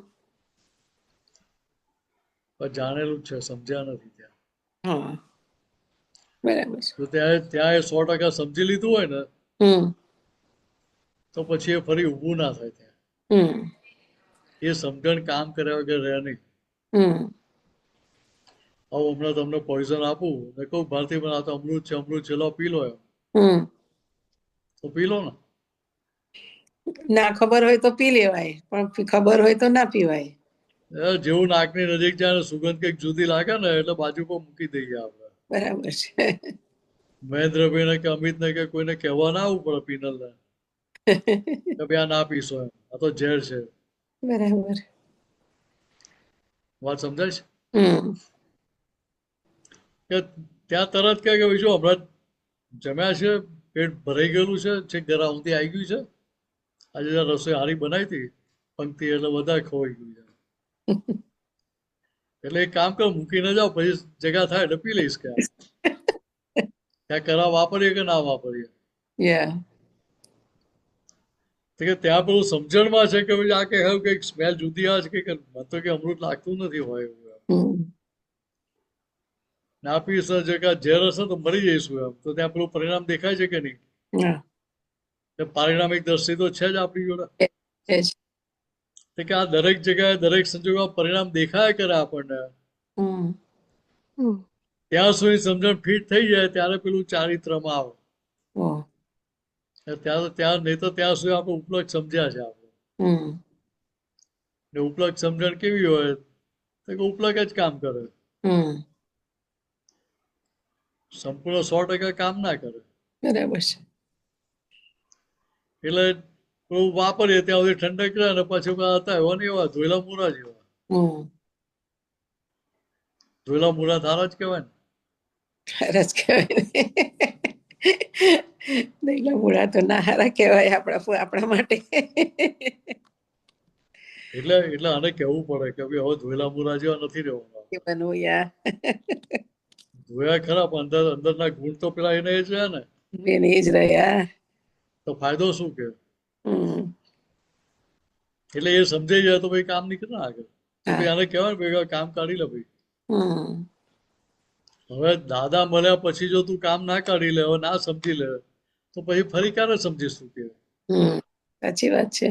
B: પણ જાણેલું જ છે, સમજ્યા નથી ત્યાં.
A: હા, બરાબર છે.
B: તો ત્યાં એ 100% સમજી લીધું હોય ને
A: હમ
B: તો પછી એ ફરી ઊભું ના થાય ત્યાં.
A: હમ
B: એ સમજણ કામ કર્યા વગર રહે નહીં.
A: હમ
B: આવું હમણાં તમને પોઈઝન આપું ને કહું ભારતીબેન આ તો અમૃત છે, અમૃત છે, લો પી લો એમ,
A: હમ
B: તો પી લો ને.
A: ના ખબર હોય તો પી લેવાય, પણ ખબર હોય તો ના પીવાય.
B: જેવું નાકની નજીક જાય ને સુગંધ કંઈક જુદી લાગે ને એટલે બાજુ પર મૂકી દઈએ આપણે.
A: બરાબર છે.
B: મહેન્દ્રભાઈને કે અમિતને કે કોઈને કહેવા ના આવવું પડે પીનલને કે ભાઈ આ ના પીશો એમ, આ તો ઝેર છે.
A: બરાબર.
B: વાત સમજાય છે?
A: હમ
B: કે ત્યાં તરત કહે કે જો હમણાં જમ્યા છે, પેટ ભરાઈ ગયેલું છે, છેક ઘરા ઊંધી આવી ગયું છે, આજે રસોઈ હારી બનાવી હતી પંક્તિ એટલે વધારે ખવાઈ ગયું છે. એટલે એક કામ કર, મૂકીને જાઓ, પછી જગ્યા થાય એટલે પી લઈશ. કે ત્યાં કરા વાપરીએ કે ના વાપરીએ?
A: યા
B: કે ત્યાં પેલું સમજણમાં છે કે આ કે કંઈક સ્મેલ જુદી આવે છે કે મને તો કે અમૃત લાગતું નથી હોય એવું.
A: હમ
B: ના પીશ ઝેર હશે તો મરી જઈશું એમ, તો ત્યાં પેલું પરિણામ દેખાય છે કે નહીં?
A: હા
B: પારિણામિક દ્રષ્ટિ તો છે જ આપણી જોડે.
A: એ જ.
B: કે આ દરેક જગ્યાએ દરેક સંજોગોમાં પરિણામ દેખાય કરે આપણને.
A: હમ
B: ત્યાં સુધી સમજણ ફિટ થઈ જાય ત્યારે પેલું ચારિત્રમાં આવે.
A: ઓહ.
B: ત્યાં નહીં તો ત્યાં સુધી આપણે ઉપલબ્ધ સમજ્યા છે આપણે.
A: હમ
B: ને ઉપલક સમજણ કેવી હોય તો કે ઉપલક જ કામ કરે,
A: હમ
B: સંપૂર્ણ 100% કામ ના કરે.
A: બરાબર છે.
B: એટલે થોડું વાપરીએ ત્યાં સુધી ઠંડક રહે ને પછી હતા એવા ને એવા ધોયેલા મૂરા જેવા.
A: હમ
B: ધોયેલા મૂરા ધારા જ કહેવાય ને.
A: હારા જ કહેવાય ને. દહીંના મૂળા તો ના હારા કહેવાય આપણા માટે.
B: એટલે આને કહેવું પડે કે ભાઈ હવે ધોયેલા મૂરા જેવા નથી રહેવાના.
A: કે બનવું યાર.
B: ધોયા ખરા પણ અંદરના ગુણ તો પેલા એને જ રહે ને.
A: બેન એ જ રહ્યા.
B: તો ફાયદો શું કે?
A: હમ
B: એટલે એ સમજાઈ જાય તો ભાઈ કામ નીકળે ને આગળ. તો
A: હા.
B: ભાઈ આને કહેવાય ને ભાઈ કામ કાઢી લે ભાઈ.
A: હમ
B: હવે દાદા મળ્યા પછી જો તું કામ ના કાઢી લે, હવે ના સમજી લે તો પછી ફરી ક્યારે સમજીશ તું કે?
A: સાચી વાત છે.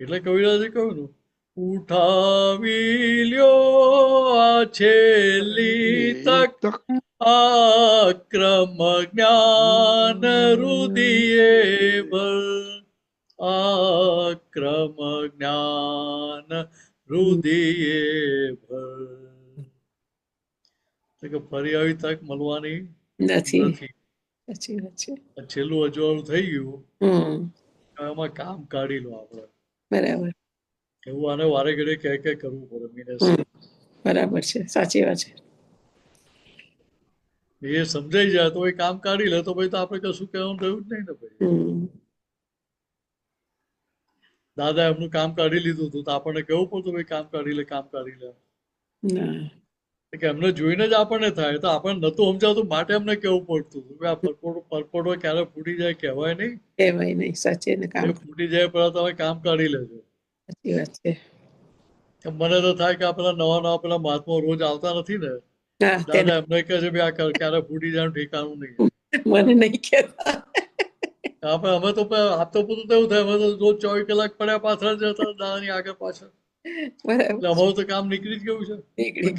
B: એટલે કવિરાજે કહ્યું ને, ઉઠાવી લ્યો આ છેલ્લી તક, આક્રમ જ્ઞાન રુદિએ ભર, આક્રમ જ્ઞાન રુદિએ ભર. કે ફરી આવી તક મળવાની
A: નથી.
B: નથી.
A: સાચી વાત છે.
B: છેલ્લું અજવાળું થઈ ગયું,
A: હમ
B: એમાં કામ કાઢી લો આપણે.
A: બરાબર.
B: એવું આને વારે ઘડીએ કહે કરવું પડે મીનેશ.
A: બરાબર છે. સાચી વાત છે.
B: એ સમજાઈ જાય તો એ કામ કાઢી લે તો ભાઈ તો આપણે કશું કહેવાનું રહ્યું જ નહીં ને ભાઈ. દાદા એમનું કામ કાઢી લીધું હતું તો આપણને કેવું પડતું ભાઈ કામ કાઢી લે, કામ કાઢી લે. કે એમને જોઈને જ આપણને થાય તો આપણને નતું સમજાવતું માટે એમને કેવું પડતું કે આ પરપોટો ક્યારે ફૂટી જાય કહેવાય નહીં.
A: કહેવાય નહીં. સાચે ને કામ
B: ફૂટી જાય પહેલા તમે કામ કાઢી લેજો.
A: સાચી વાત છે.
B: મને તો થાય કે આ પેલા નવા પેલા મહાત્મા રોજ આવતા નથી ને, દાદા એમને કહે છે ભાઈ આ ક્યારે ફૂટી જાય ઠેકાણું નહીં.
A: મને નહીં કહેતા.
B: અમે તો આપતો પૂરતું એવું થાય, અમે તો રોજ 24 કલાક પડ્યા પાછળ જતા દાદાની આગળ પાછળ. એટલે અમારું તો કામ નીકળી જ ગયું છે.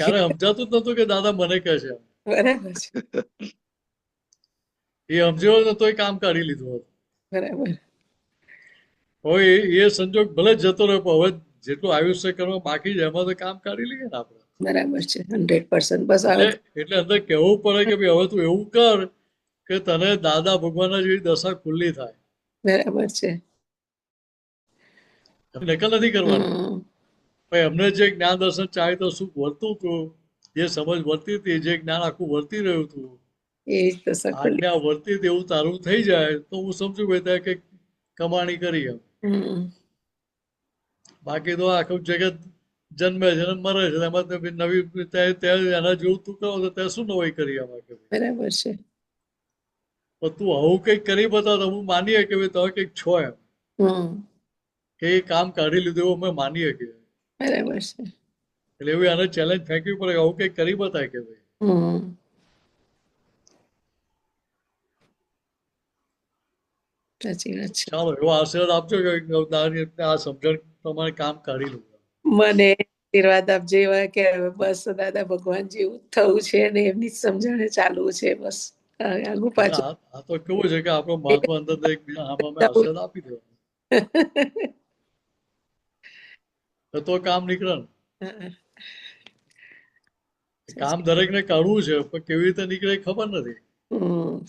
B: ક્યારે સમજાતું જ નતું કે દાદા મને કહે છે.
A: બરાબર છે.
B: એ સમજ્યો ને તોય કામ કાઢી લીધું હતું.
A: બરાબર.
B: હવે એ સંજોગ ભલે જતો રહ્યો પણ હવે જેટલું આયુષ્ય કરવા બાકી છે એમાં તો કામ કાઢી લઈએ ને આપણે.
A: બરાબર છે. 100% બસ આવે.
B: એટલે અંદર કહેવું પડે કે ભાઈ હવે તું એવું કર કે તને દાદા ભગવાનના જેવી દશા ખુલ્લી થાય.
A: બરાબર છે.
B: નકલ નથી કરવાની. એમને જે જ્ઞાન દર્શન ચાહે તો શું વર્તું હતું, જે સમજ વર્તી હતી, જે જ્ઞાન આખું વર્તી રહ્યું હતું, આજ્ઞા વર્તી એવું તારું થઈ જાય તો હું સમજુ ભાઈ કે કમાણી કરી એમ. બાકી તો આખું જગત જન્મે છે મરે છે એમાં નવી એના જેવું તું કરો તો ત્યાં શું નવાઈ કરી એમાં કે
A: બરાબર છે.
B: પણ તું આવું કઈક કરી બતાવ તો હું માનીએ કે ભાઈ તમે કઈક છો એમ કે એ કામ કાઢી લીધું એવું અમે માનીએ કે
A: બરાબર છે.
B: એટલે એવું આને ચેલેન્જ ફેંકવી પડે આવું કઈક કરી બતાય કે ભાઈ.
A: સાચી વાત છે.
B: ચાલો એવો આશીર્વાદ આપજો કે આ સમજણ પ્રમાણે કામ કાઢી લઉં.
A: મને આશીર્વાદ આપજો એવા કે બસ દાદા ભગવાન જેવું થવું છે ને એમની સમજણે ચાલવું છે બસ. આગુ પાછું
B: આ તો કેવું છે કે આપણો મહાત્મા અંદર એકબીજા આમાં આશીર્વાદ આપી દેવાનો તો કામ નીકળે ને. કામ દરેક ને કાઢવું છે પણ કેવી રીતે નીકળે ખબર નથી.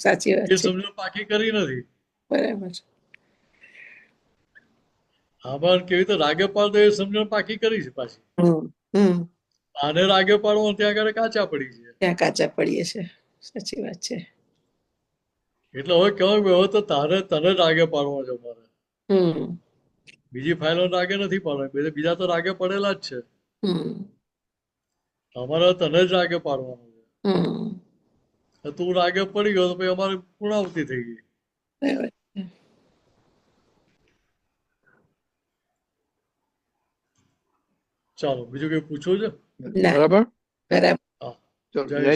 A: સાચી વાત
B: એ સમજણ પાકી કરી નથી.
A: બરાબર.
B: આમાં કેવી રીતે રાગે પાડતો એ સમજણ પાકી કરી છે પાછી. આને રાગે પાડવો ત્યાં આગળ કાચા પડી છે.
A: ત્યાં કાચા પડીએ છે. સાચી વાત છે.
B: એટલે હવે કહેવાય હવે તો તને રાગે પાડવો છે મારે. બીજી ફાઇલો રાગે નથી પાડવાની, બીજા તો રાગે પડેલા જ છે. અમારે તને જ રાગે પાડવાનું છે. તું રાગે પડી ગયો તો પછી અમારે પૂર્ણાવતી થઈ ગઈ. ચાલો બીજું કઈ પૂછવું છે?
C: બરાબર.
B: હા. જય